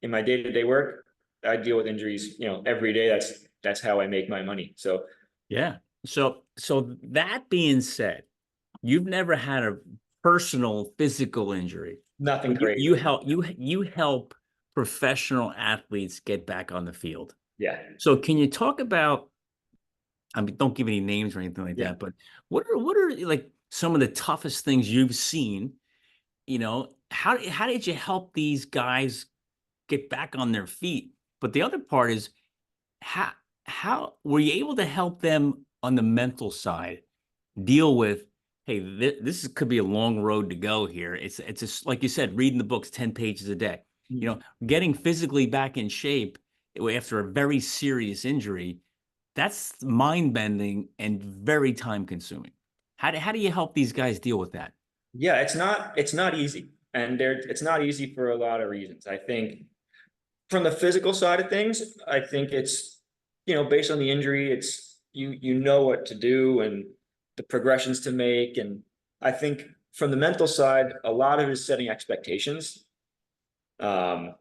my day-to-day work, I deal with injuries, every day. That's how I make my money. So yeah. So that being said, you've never had a personal physical injury. nothing You, crazy. you help professional athletes get back on the field. Yeah. So can you talk about, don't give any names or anything like that, but what are like some of the toughest things you've seen? How did you help these guys get back on their feet? But the other part is how were you able to help them on the mental side deal with, hey, this could be a long road to go here. It's just like you said, reading the books 10 pages a day. Getting physically back in shape after a very serious injury, that's mind-bending and very time-consuming. How do you help these guys deal with that? Yeah, it's not easy. And it's not easy for a lot of reasons. I think from the physical side of things, I think it's, based on the injury, it's you know what to do and the progressions to make. And I think from the mental side, a lot of it is setting expectations. And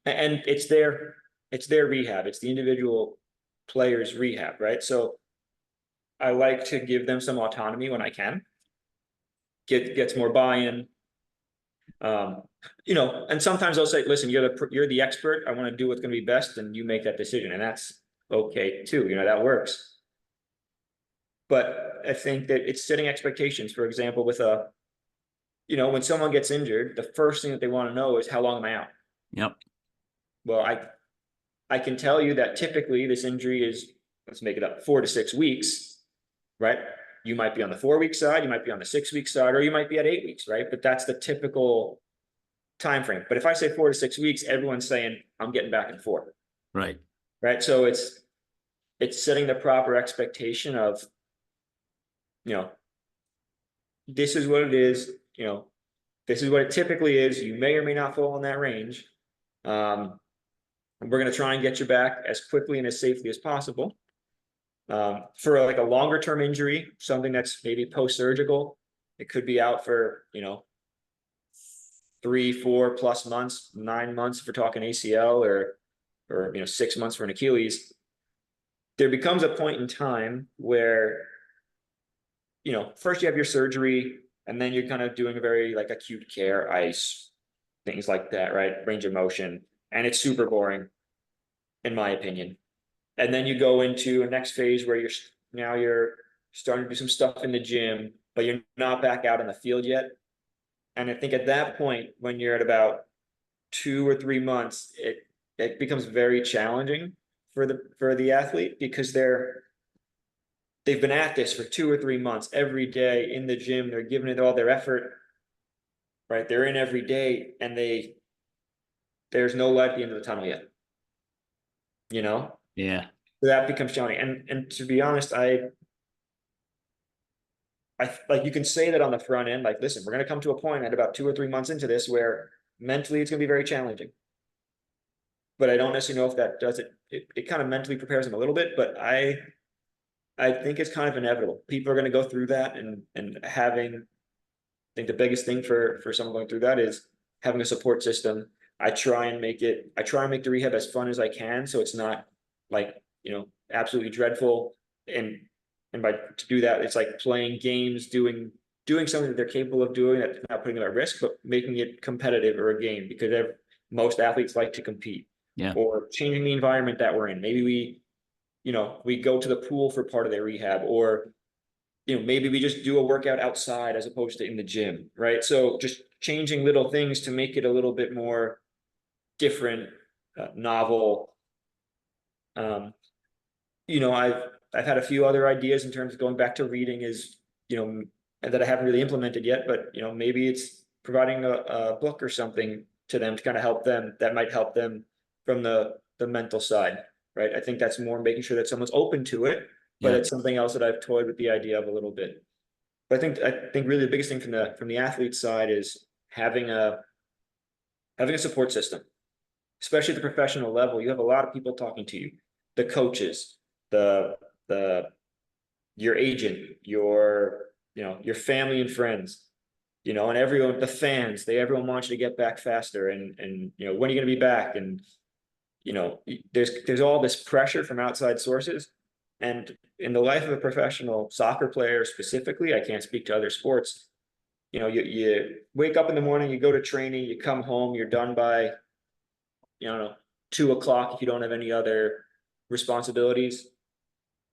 it's their rehab. It's the individual player's rehab, right? So I like to give them some autonomy when I can. Gets more buy-in. And sometimes I'll say, listen, you're the expert. I want to do what's going to be best, and you make that decision. And that's okay too. That works. But I think that it's setting expectations. For example, with when someone gets injured, the first thing that they want to know is, how long am I out? Yep. Well, I can tell you that typically this injury is, let's make it up, 4 to 6 weeks, right? You might be on the 4-week side, you might be on the 6-week side, or you might be at 8 weeks, right? But that's the typical time frame. But if I say 4 to 6 weeks, everyone's saying, I'm getting back in 4. Right. Right. So it's setting the proper expectation of, this is what it is. this is what it typically is. You may or may not fall in that range. We're going to try and get you back as quickly and as safely as possible. For like a longer term injury, something that's maybe post-surgical, it could be out for, 3-4+ months, 9 months if we're talking ACL, or 6 months for an Achilles. There becomes a point in time where, first you have your surgery, and then you're kind of doing a very like acute care, ice, things like that, right? Range of motion. And it's super boring, in my opinion. And then you go into a next phase where you're starting to do some stuff in the gym, but you're not back out in the field yet. And I think at that point, when you're at about 2 or 3 months, it becomes very challenging for the athlete, because they've been at this for 2 or 3 months every day in the gym. They're giving it all their effort, right? They're in every day, and there's no light at the end of the tunnel yet. Yeah. So that becomes challenging. And to be honest, I like, you can say that on the front end, like, listen, we're going to come to a point at about 2 or 3 months into this where mentally it's going to be very challenging. But I don't necessarily know if that does it. It kind of mentally prepares them a little bit, but I think it's kind of inevitable. People are going to go through that, and having, I think the biggest thing for someone going through that is having a support system. I try and make the rehab as fun as I can, so it's not like, absolutely dreadful. And to do that, it's like playing games, doing something that they're capable of doing, that's not putting them at risk, but making it competitive or a game, because most athletes like to compete. Yeah. Or changing the environment that we're in. Maybe we go to the pool for part of their rehab, or maybe we just do a workout outside as opposed to in the gym, right? So just changing little things to make it a little bit more different, novel. I've had a few other ideas in terms of going back to reading, that I haven't really implemented yet, but maybe it's providing a book or something to them to kind of help them, that might help them from the mental side, right? I think that's more making sure that someone's open to it, but it's something else that I've toyed with the idea of a little bit. But I think really the biggest thing from the athlete side is having a support system, especially at the professional level. You have a lot of people talking to you, the coaches, your agent, your family and friends, and everyone, the fans, everyone wants you to get back faster, and when are you going to be back? And there's all this pressure from outside sources. And in the life of a professional soccer player specifically, I can't speak to other sports. You wake up in the morning, you go to training, you come home, you're done by 2 o'clock if you don't have any other responsibilities,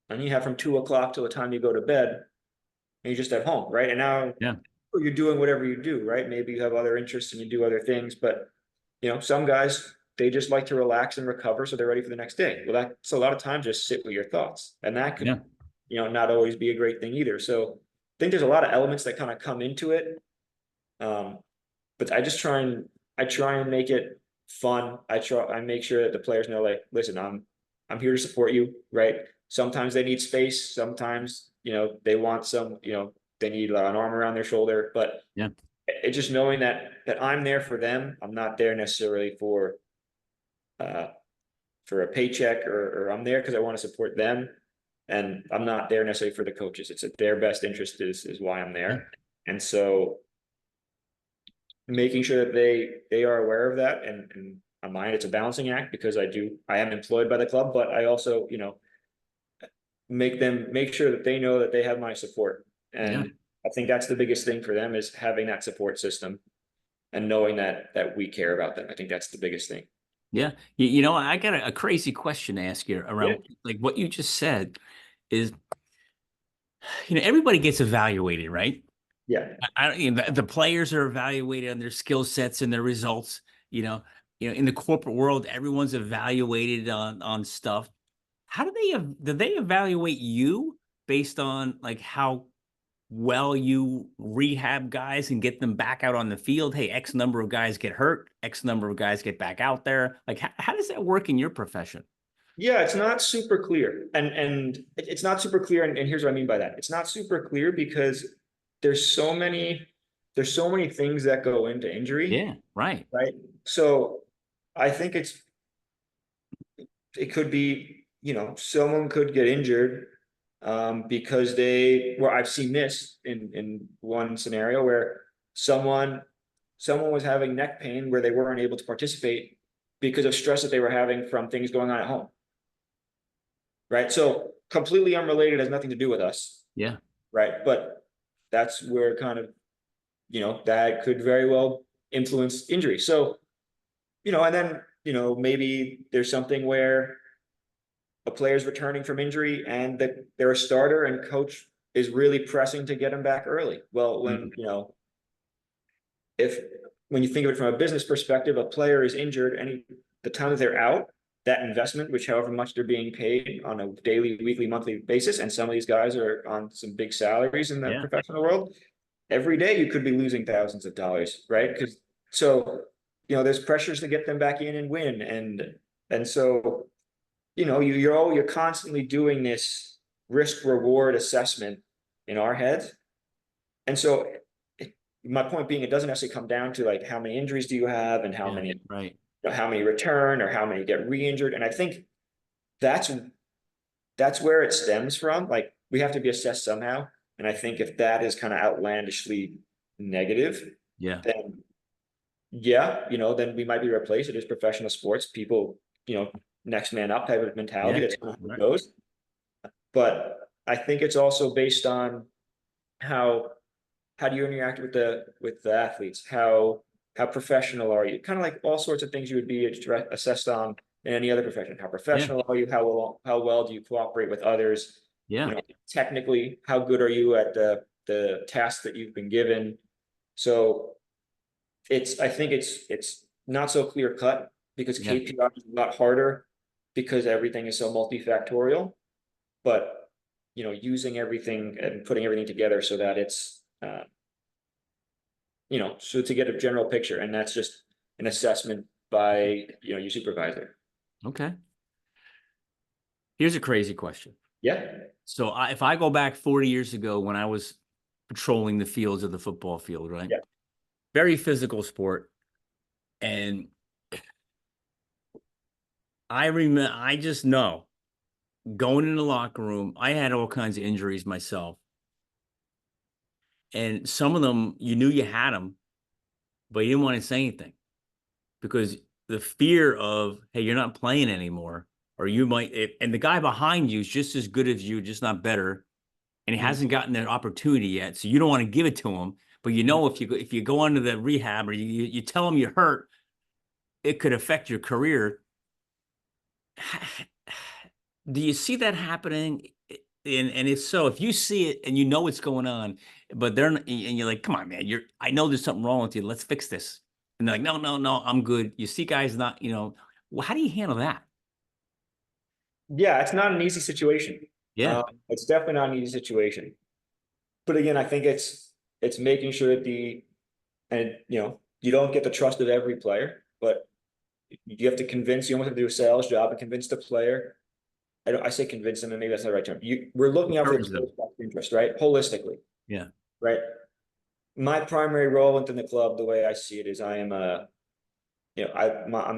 and you have from 2 o'clock till the time you go to bed, and you're just at home, right? And now you're doing whatever you do, right? Maybe you have other interests and you do other things, but some guys, they just like to relax and recover, so they're ready for the next day. Well, that's a lot of times just sit with your thoughts, and that could not always be a great thing either. So I think there's a lot of elements that kind of come into it, but I try and make it fun. I make sure that the players know, like, listen, I'm here to support you, right? Sometimes they need space, sometimes they want they need an arm around their shoulder, but it's just knowing that I'm there for them. I'm not there necessarily for a paycheck, or I'm there because I want to support them, and I'm not there necessarily for the coaches. It's their best interest is why I'm there. And so making sure that they are aware of that, and on mine, it's a balancing act, because I am employed by the club, but I also make sure that they know that they have my support. And I think that's the biggest thing for them, is having that support system and knowing that we care about them. I think that's the biggest thing. Yeah. I got a crazy question to ask you around like what you just said is, everybody gets evaluated, right? Yeah. The players are evaluated on their skill sets and their results. In the corporate world, everyone's evaluated on stuff. How do they evaluate you based on like how well you rehab guys and get them back out on the field? Hey, X number of guys get hurt, X number of guys get back out there. Like, how does that work in your profession? Yeah, it's not super clear. And it's not super clear. And here's what I mean by that. It's not super clear because there's so many there's so many things that go into injury, Yeah, right. right? So I think it could be, someone could get injured because I've seen this in one scenario where someone was having neck pain where they weren't able to participate because of stress that they were having from things going on at home. Right. So completely unrelated, has nothing to do with us. Yeah. Right. But that's where kind of, that could very well influence injury. So, and then, maybe there's something where a player's returning from injury and that they're a starter and coach is really pressing to get him back early. Well, when, if when you think of it from a business perspective, a player is injured and the time that they're out, that investment, which however much they're being paid on a daily, weekly, monthly basis, and some of these guys are on some big salaries in the professional world, every day you could be losing thousands of dollars, right? There's pressures to get them back in and win. And so, you're constantly doing this risk reward assessment in our heads. And so my point being, it doesn't necessarily come down to like how many injuries do you have and how many return or how many get re-injured. And I think that's where it stems from. Like we have to be assessed somehow. And I think if that is kind of outlandishly negative, then then we might be replaced. It is professional sports. People, next man up type of mentality. That's how it goes. But I think it's also based on how do you interact with the athletes? How professional are you? Kind of like all sorts of things you would be assessed on in any other profession. How professional are you? How well do you cooperate with others? Technically, how good are you at the tasks that you've been given? So I think it's not so clear cut because KPI is a lot harder because everything is so multifactorial, but using everything and putting everything together so that it's so to get a general picture, and that's just an assessment by your supervisor. Okay. Here's a crazy question. Yeah. So if I go back 40 years ago when I was patrolling the fields of the football field, right? Yeah. Very physical sport. And I just know going in the locker room, I had all kinds of injuries myself. And some of them, you knew you had them, but you didn't want to say anything because the fear of, hey, you're not playing anymore, or you might, and the guy behind you is just as good as you, just not better. And he hasn't gotten that opportunity yet. So you don't want to give it to him. But if you go under the rehab or you tell him you're hurt, it could affect your career. Do you see that happening? And if so, if you see it and you know what's going on, but and you're like, come on, man, I know there's something wrong with you. Let's fix this. And they're like, no, I'm good. You see guys not, well, how do you handle that? Yeah, it's not an easy situation. Yeah. It's definitely not an easy situation. But again, I think it's making sure that you don't get the trust of every player, but you have to convince, you almost have to do a sales job and convince the player. I say convince them, and maybe that's not the right term. We're looking out for the interest, right? Holistically. Yeah. Right. My primary role within the club, the way I see it, is I am I'm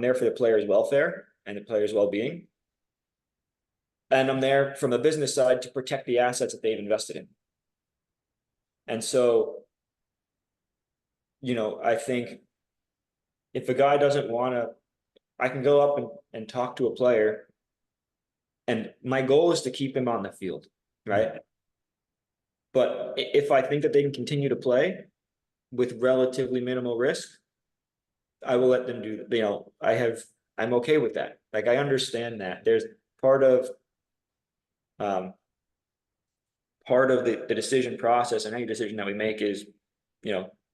there for the player's welfare and the player's well-being. And I'm there from a business side to protect the assets that they've invested in. And so, I think if a guy doesn't want to, I can go up and talk to a player. And my goal is to keep him on the field, right? But if I think that they can continue to play with relatively minimal risk, I will let them do, I'm okay with that. Like, I understand that there's part of the decision process and any decision that we make is,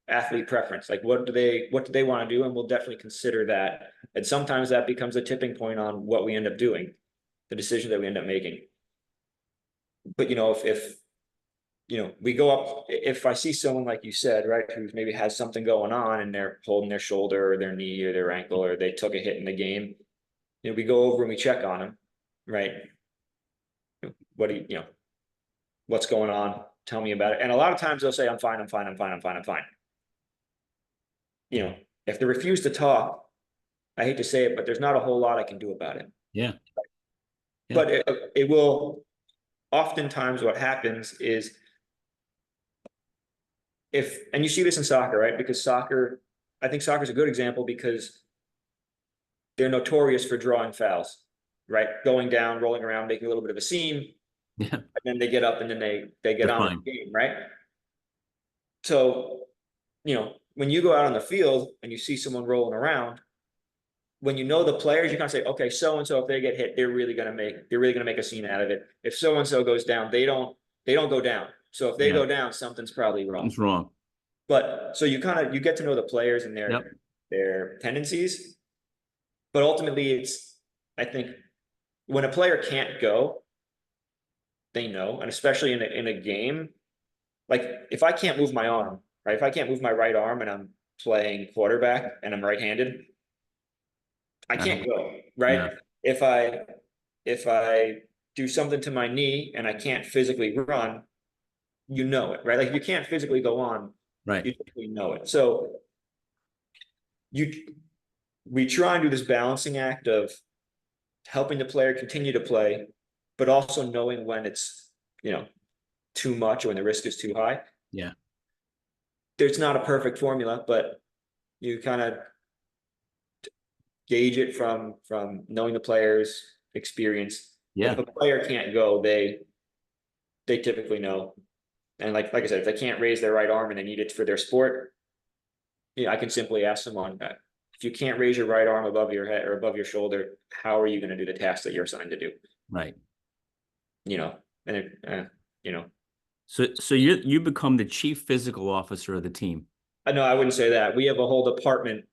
athlete preference. Like, what do they want to do? And we'll definitely consider that. And sometimes that becomes a tipping point on what we end up doing, the decision that we end up making. But, if we go up, if I see someone like you said, right, who maybe has something going on and they're holding their shoulder or their knee or their ankle, or they took a hit in the game, we go over and we check on them, right? What do what's going on? Tell me about it. And a lot of times they'll say, I'm fine. if they refuse to talk, I hate to say it, but there's not a whole lot I can do about it. Yeah. But it will, oftentimes what happens is and you see this in soccer, right? Because I think soccer is a good example because they're notorious for drawing fouls, right? Going down, rolling around, making a little bit of a scene, Yeah. and then they get up and then they get They're on with fine. the game, right? So, when you go out on the field and you see someone rolling around, when you know the players, you kind of say, okay, so and so, if they get hit, they're really gonna make a scene out of it. If so and so goes down, they don't go down. So if they Yeah. go down, something's probably wrong. Something's wrong. But so you get to know the players and Yep. their tendencies. But ultimately, I think when a player can't go, they know, and especially in a game, like if I can't move my arm, right? If I can't move my right arm and I'm playing quarterback and I'm right-handed, I can't go, right? Yeah. If I do something to my knee and I can't physically run, it, right? Like if you can't physically go on, Right. you typically know it. So we try and do this balancing act of helping the player continue to play, but also knowing when it's, too much or when the risk is too high. Yeah. There's not a perfect formula, but you kind of gauge it from knowing the player's experience. Yeah. If a player can't go, they typically know. And like I said, if they can't raise their right arm and they need it for their sport, I can simply ask someone that if you can't raise your right arm above your head or above your shoulder, how are you going to do the task that you're assigned to do? Right. And So you become the chief physical officer of the team. no, I wouldn't say that. We have a whole department.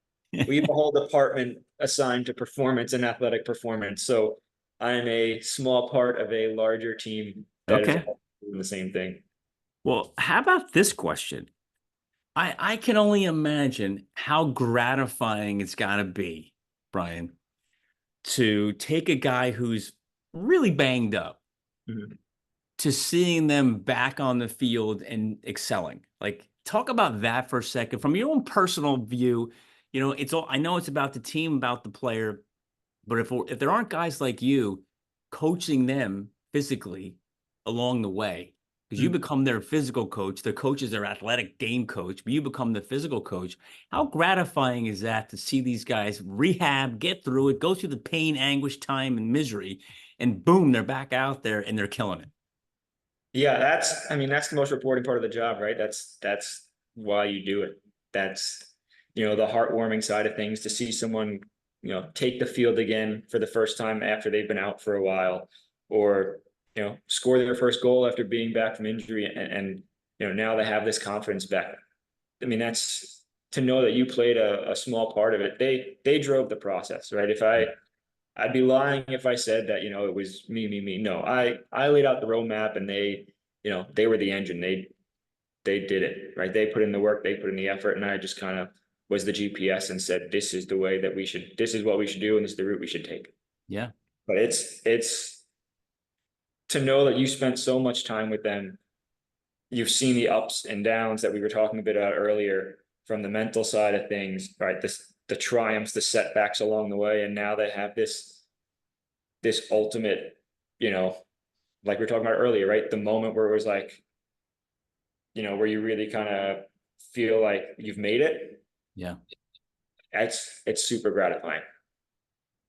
We have a whole department assigned to performance and athletic performance. So I'm a small part of a larger team that is Okay. doing the same thing. Well, how about this question? I can only imagine how gratifying it's got to be, Brian, to take a guy who's really banged up Mhm. to seeing them back on the field and excelling. Like, talk about that for a second from your own personal view. I know it's about the team, about the player, but if there aren't guys like you coaching them physically along the way, because you Mhm. become their physical coach, their coach is their athletic game coach, but you become the physical coach. How gratifying is that to see these guys rehab, get through it, go through the pain, anguish, time, and misery, and boom, they're back out there and they're killing it. Yeah, that's the most rewarding part of the job, right? That's why you do it. That's, the heartwarming side of things to see someone, take the field again for the first time after they've been out for a while, or, score their first goal after being back from injury and now they have this confidence back. That's to know that you played a small part of it. They drove the process, right? I'd be lying if I said that, it was me. No, I laid out the roadmap and they were the engine. They did it, right? They put in the work, they put in the effort, and I just kind of was the GPS and said, this is the way that this is what we should do, and this is the route we should take. Yeah. But it's to know that you spent so much time with them. You've seen the ups and downs that we were talking a bit about earlier from the mental side of things, right? The triumphs, the setbacks along the way, and now they have this ultimate, like we were talking about earlier, right? The moment where it was like, where you really kind of feel like you've made it. Yeah. It's super gratifying.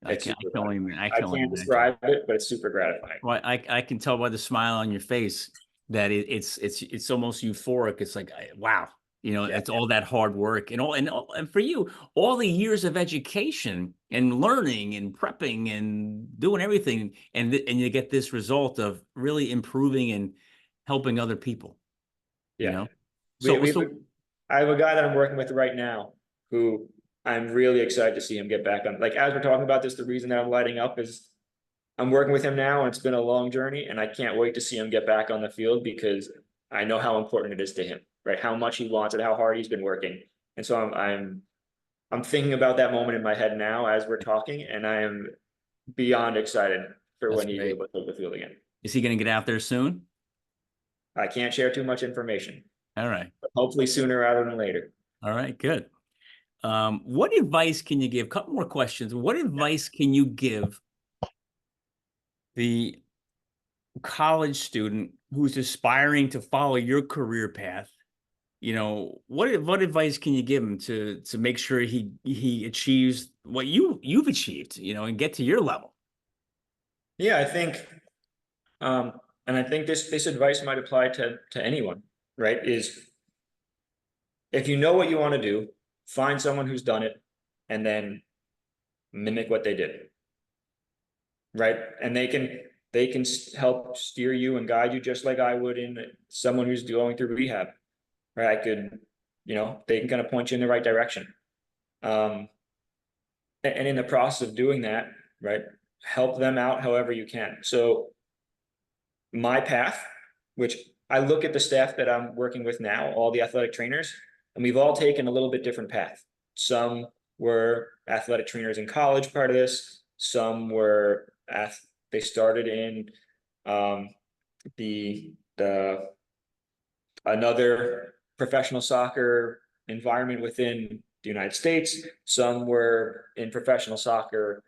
I It's can't, super I can't gratifying. even, I I can only can't imagine. describe it, but it's super gratifying. Well, I can tell by the smile on your face that it's almost euphoric. It's like, wow, Yeah. it's all that hard work and for you, all the years of education and learning and prepping and doing everything, and you get this result of really improving and helping other people. Yeah. So We so I have a guy that I'm working with right now who I'm really excited to see him get back on. Like as we're talking about this, the reason that I'm lighting up is I'm working with him now and it's been a long journey and I can't wait to see him get back on the field because I know how important it is to him, right? How much he wants it, how hard he's been working. And so I'm thinking about that moment in my head now as we're talking, and I am beyond excited for that's when he's great. able to take the field again. Is he going to get out there soon? I can't share too much information, All right. but hopefully sooner rather than later. All right, good. What advice can you give? A couple more questions. What advice can you give the college student who's aspiring to follow your career path? What advice can you give him to make sure he achieves what you've achieved, and get to your level? Yeah, I think, and I think this advice might apply to anyone, right? Is if you know what you want to do, find someone who's done it, and then mimic what they did, right? And they can help steer you and guide you just like I would in someone who's going through rehab, right? I could, they can kind of point you in the right direction. And in the process of doing that, right, help them out however you can. So my path, which I look at the staff that I'm working with now, all the athletic trainers, and we've all taken a little bit different path. Some were athletic trainers in college, part of this. Some were they started in the another professional soccer environment within the United States. Some were in professional soccer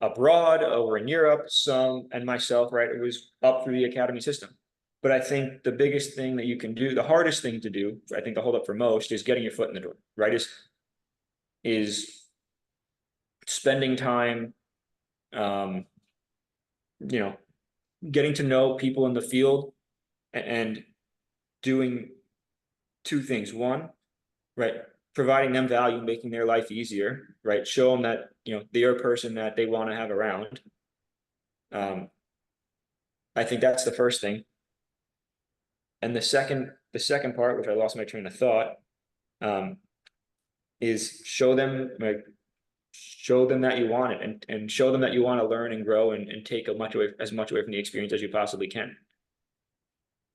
abroad, over in Europe, some, and myself, right? It was up through the academy system. But I think the biggest thing that you can do, the hardest thing to do, I think the hold up for most is getting your foot in the door, right? Is spending time, getting to know people in the field and doing two things. One, right, providing them value, making their life easier, right? Show them that, they're a person that they want to have around. I think that's the first thing. And the second part, which I lost my train of thought, is show them that you want it, and show them that you want to learn and grow and take as much away from the experience as you possibly can.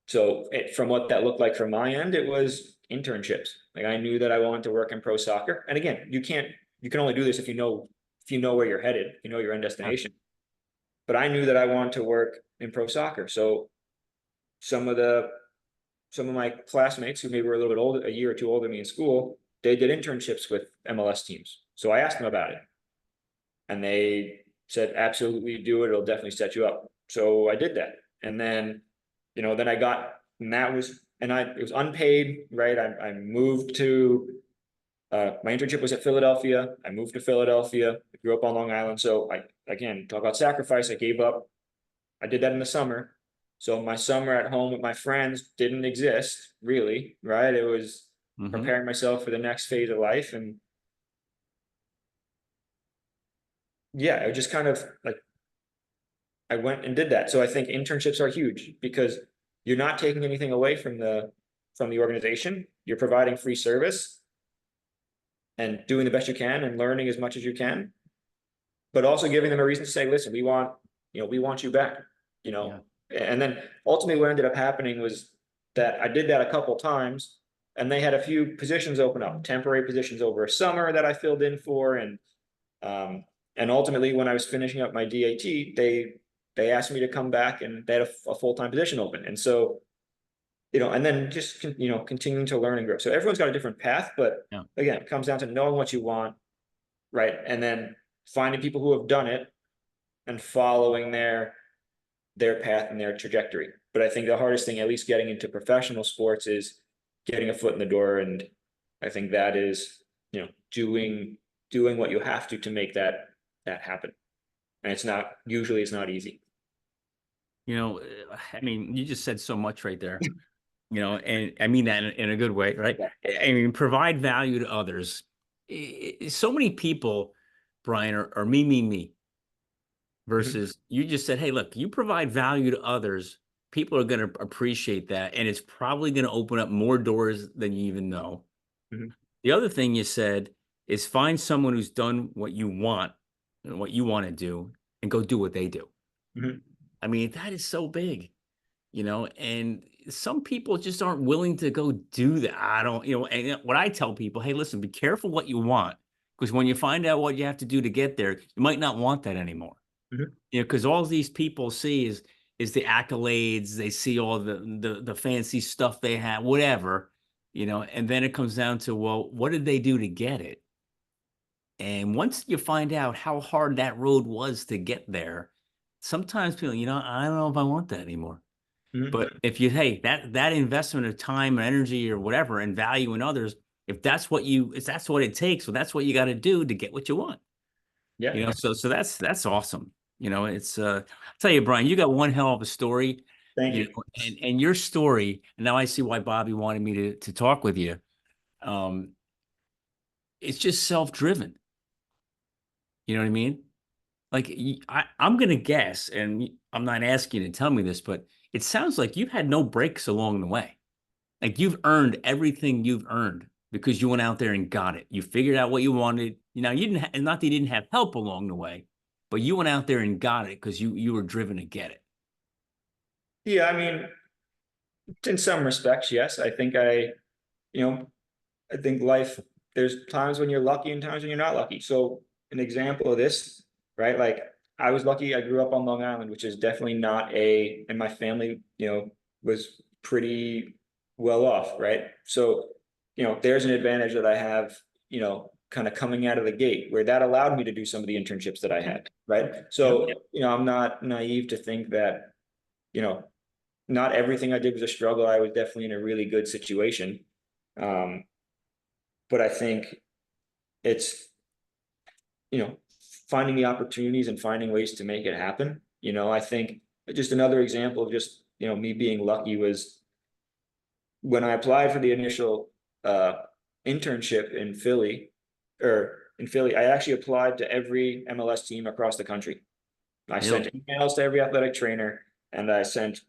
So from what that looked like from my end, it was internships. Like I knew that I wanted to work in pro soccer. And again, you can only do this if you know where you're headed, your end destination. But I knew that I wanted to work in pro soccer. So some of my classmates who maybe were a little bit older, a year or two older than me in school, they did internships with MLS teams. So I asked them about it. And they said, absolutely do it. It'll definitely set you up. So I did that. And then, then I got, and that was, it was unpaid, right? I moved to, my internship was at Philadelphia. I moved to Philadelphia, I grew up on Long Island. So again, talk about sacrifice. I gave up. I did that in the summer. So my summer at home with my friends didn't exist really, right? It was preparing myself for the next phase of life. And yeah, it just kind of like, I went and did that. So I think internships are huge because you're not taking anything away from the organization. You're providing free service and doing the best you can and learning as much as you can, but also giving them a reason to say, listen, we want you back, Yeah. And then ultimately what ended up happening was that I did that a couple times and they had a few positions open up, temporary positions over a summer that I filled in for. And ultimately when I was finishing up my DAT, they asked me to come back and they had a full-time position open. And so, and then just, continuing to learn and grow. So everyone's got a different path, but again, it comes down to knowing what you want, right? And then finding people who have done it and following their path and their trajectory. But I think the hardest thing, at least getting into professional sports, is getting a foot in the door. And I think that is, doing what you have to make that happen. And it's not easy. I mean, you just said so much right there, and I mean that in a good way, right? Yeah. I mean, provide value to others. So many people, Brian, are me versus you just said, hey, look, you provide value to others. People are going to appreciate that. And it's probably going to open up more doors than you even know. The other thing you said is find someone who's done what you want and what you want to do and go do what they do. I mean, that is so big, and some people just aren't willing to go do that. And what I tell people, hey, listen, be careful what you want, because when you find out what you have to do to get there, you might not want that anymore. Because all these people see is the accolades, they see all the fancy stuff they have, whatever, and then it comes down to, well, what did they do to get it? And once you find out how hard that road was to get there, sometimes people, I don't know if I want that anymore. Mhm. But if you, hey, that investment of time and energy or whatever and value in others, if that's what it takes, so that's what you got to do to get what you want. Yeah, So that's awesome. It's I'll tell you, Brian, you got one hell of a story, thank you. and your story, and now I see why Bobby wanted me to talk with you. Um, it's just self-driven. You know what I mean? Like I'm gonna guess, and I'm not asking you to tell me this, but it sounds like you've had no breaks along the way. Like you've earned everything you've earned because you went out there and got it. You figured out what you wanted. You didn't, and not that you didn't have help along the way, but you went out there and got it because you were driven to get it. Yeah, I mean, in some respects, yes. You know, I think life, there's times when you're lucky and times when you're not lucky. So an example of this, right? Like I was lucky, I grew up on Long Island, which is definitely not and my family, was pretty well off, right? So, there's an advantage that I have, kind of coming out of the gate where that allowed me to do some of the internships that I had, right? So, Yep. I'm not naive to think that, you know, not everything I did was a struggle. I was definitely in a really good situation. Um, but I think it's, you know, finding the opportunities and finding ways to make it happen. I think just another example of just, me being lucky was when I applied for the initial uh internship in Philly, I actually applied to every MLS team across the country. I sent Really? emails to every athletic trainer and I sent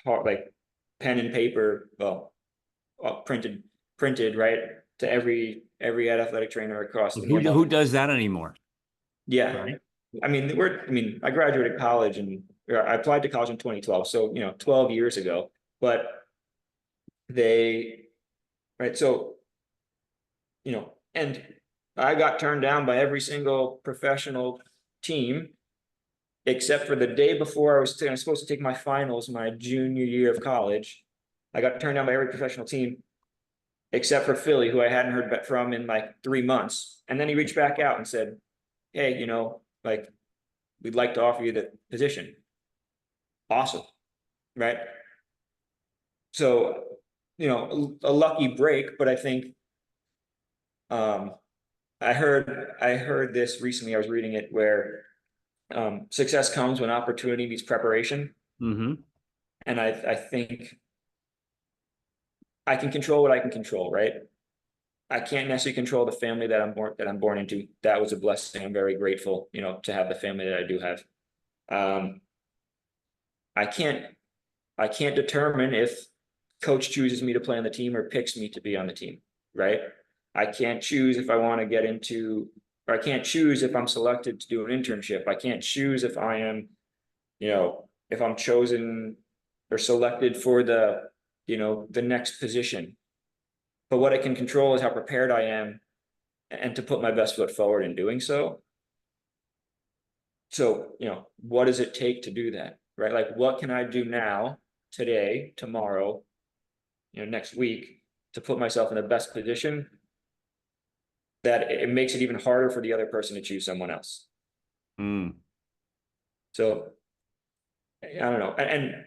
like pen and paper, well, printed right to every athletic trainer across the Who MLS. does that anymore? Yeah, Right. I graduated college or I applied to college in 2012, so 12 years ago. But they right, so and I got turned down by every single professional team except for the day before I was supposed to take my finals my junior year of college. I got turned down by every professional team except for Philly, who I hadn't heard from in like 3 months. And then he reached back out and said, "Hey, like we'd like to offer you the position." Awesome, right? So, a lucky break, but I think um I heard this recently. I was reading it where success comes when opportunity meets preparation. Mm-hmm. And I think I can control what I can control, right? I can't necessarily control the family that I'm born into. That was a blessing. I'm very grateful, to have the family that I do have. Um, I can't I can't determine if coach chooses me to play on the team or picks me to be on the team, right? I can't choose if I want to get into, or I can't choose if I'm selected to do an internship. I can't choose if I am, if I'm chosen or selected for the next position. But what I can control is how prepared I am and to put my best foot forward in doing so. So, what does it take to do that? Right? Like, what can I do now, today, tomorrow, next week to put myself in the best position that it makes it even harder for the other person to choose someone else. Mm. So I don't know. And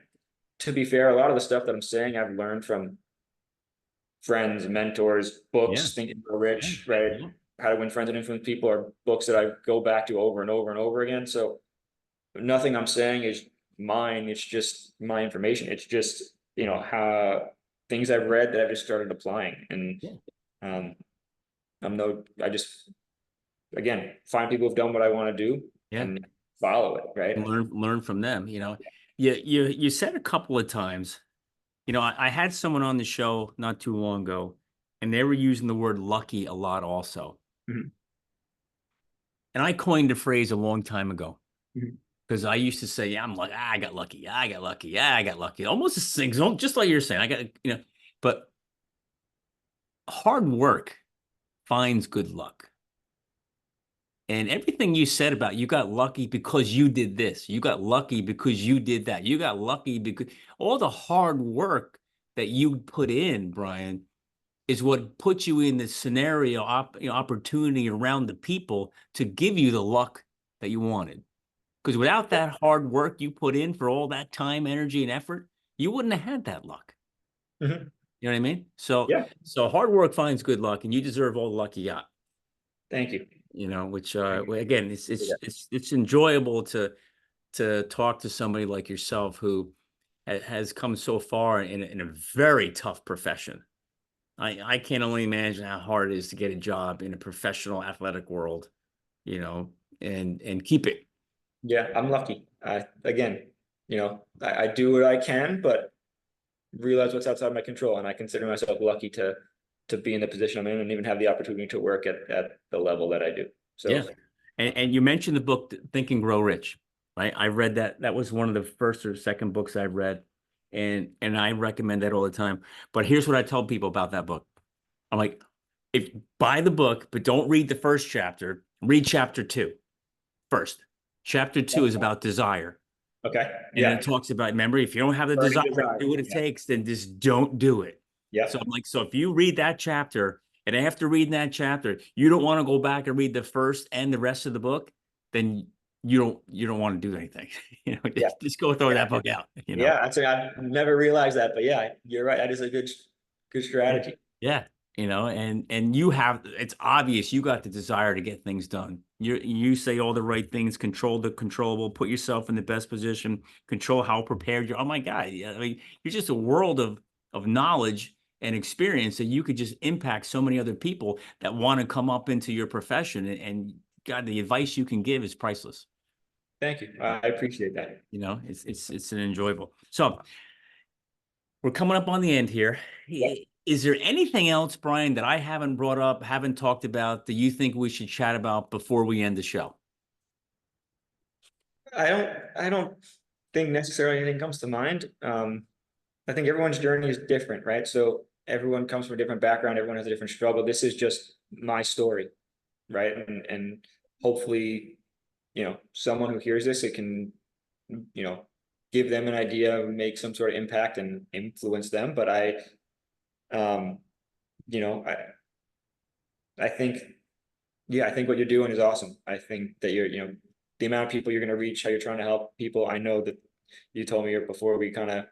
to be fair, a lot of the stuff that I'm saying I've learned from friends, mentors, Yeah. books, Think and Grow Yeah. Rich, right? Yeah. How to Win Friends and Influence People are books that I go back to over and over and over again. So nothing I'm saying is mine. It's just my information. It's just, how things I've read that I've just started applying. And Yeah. um, I just, again, find people who've done what I want to do Yeah. and follow it, right? Learn from them. You said a couple of times. I had someone on the show not too long ago, and they were using the word lucky a lot also. Mhm. And I coined the phrase a long time ago Mhm. because I used to say, yeah, I'm like, I got lucky. Yeah, I got lucky. Yeah, I got lucky. Almost the same, just like you're saying. But hard work finds good luck. And everything you said about you got lucky because you did this, you got lucky because you did that, you got lucky because all the hard work that you put in, Brian, is what puts you in the scenario, opportunity around the people to give you the luck that you wanted. Because without that hard work you put in for all that time, energy, and effort, you wouldn't have had that luck. Mhm. You know what I mean? So, Yeah. so hard work finds good luck, and you deserve all the luck you got. Thank you. You know, which Thank you. again, it's enjoyable to talk to somebody like yourself who has come so far in a very tough profession. I can't only imagine how hard it is to get a job in a professional athletic world, you know, and keep it. Yeah, I'm lucky. Again, I do what I can, but realize what's outside my control, and I consider myself lucky to be in the position I'm in and even have the opportunity to work at the level that I do. Yeah. So And you mentioned the book Think and Grow Rich, right? I read that. That was one of the first or second books I read. And I recommend that all the time. But here's what I tell people about that book. I'm like, if buy the book, but don't read the first chapter, read chapter 2 first. Chapter 2 is about desire. okay, And yeah, it talks about, remember, if you don't have the burning desire to desire. do what it Yeah, takes, then just don't do it. yeah, So I'm like, so if you read that chapter, and after reading that chapter, you don't want to go back and read the first and the rest of the book, then you don't want to do anything. yeah, Just go throw yeah, that book out. yeah. Actually, I've never realized that, but yeah, you're right. That is a good strategy. Yeah. And you have, it's obvious you got the desire to get things done. You say all the right things, control the controllable, put yourself in the best position, control how prepared you're. Oh my God. Yeah, I mean, you're just a world of knowledge and experience that you could just impact so many other people that want to come up into your profession. And God, the advice you can give is priceless. Thank you. I appreciate that. It's an enjoyable. So we're coming up on the end here. Yeah. Is there anything else, Brian, that I haven't brought up, haven't talked about that you think we should chat about before we end the show? I don't think necessarily anything comes to mind. I think everyone's journey is different, right? So everyone comes from a different background, everyone has a different struggle. This is just my story, right? And hopefully, someone who hears this, it can, you know, give them an idea, make some sort of impact and influence them. But um, you know, I think, yeah, I think what you're doing is awesome. I think that the amount of people you're going to reach, how you're trying to help people. I know that you told me before we kind of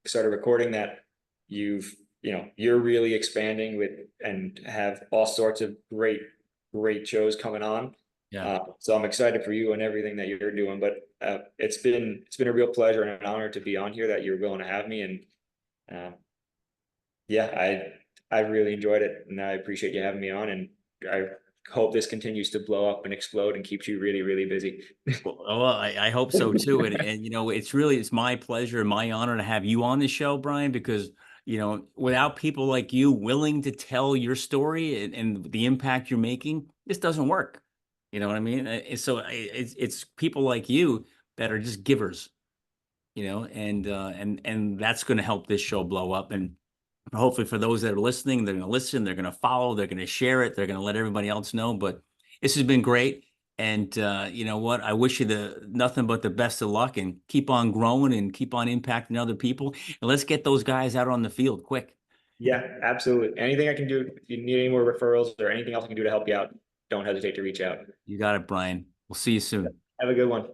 started recording that you're really expanding with and have all sorts of great shows coming on. Yeah. So I'm excited for you and everything that you're doing, but it's been a real pleasure and an honor to be on here, that you're willing to have me. And yeah, I really enjoyed it, and I appreciate you having me on, and I hope this continues to blow up and explode and keeps you really, really busy. Well, I hope so too. And it's my pleasure and my honor to have you on the show, Brian, because without people like you willing to tell your story and the impact you're making, this doesn't work. You know what I mean? So it's people like you that are just givers, and that's going to help this show blow up. And hopefully for those that are listening, they're going to listen, they're going to follow, they're going to share it, they're going to let everybody else know. But this has been great. And you know what? I wish you nothing but the best of luck, and keep on growing and keep on impacting other people. And let's get those guys out on the field quick. Yeah, absolutely. Anything I can do, if you need any more referrals or anything else I can do to help you out, don't hesitate to reach out. You got it, Brian. We'll see you soon. Have a good one.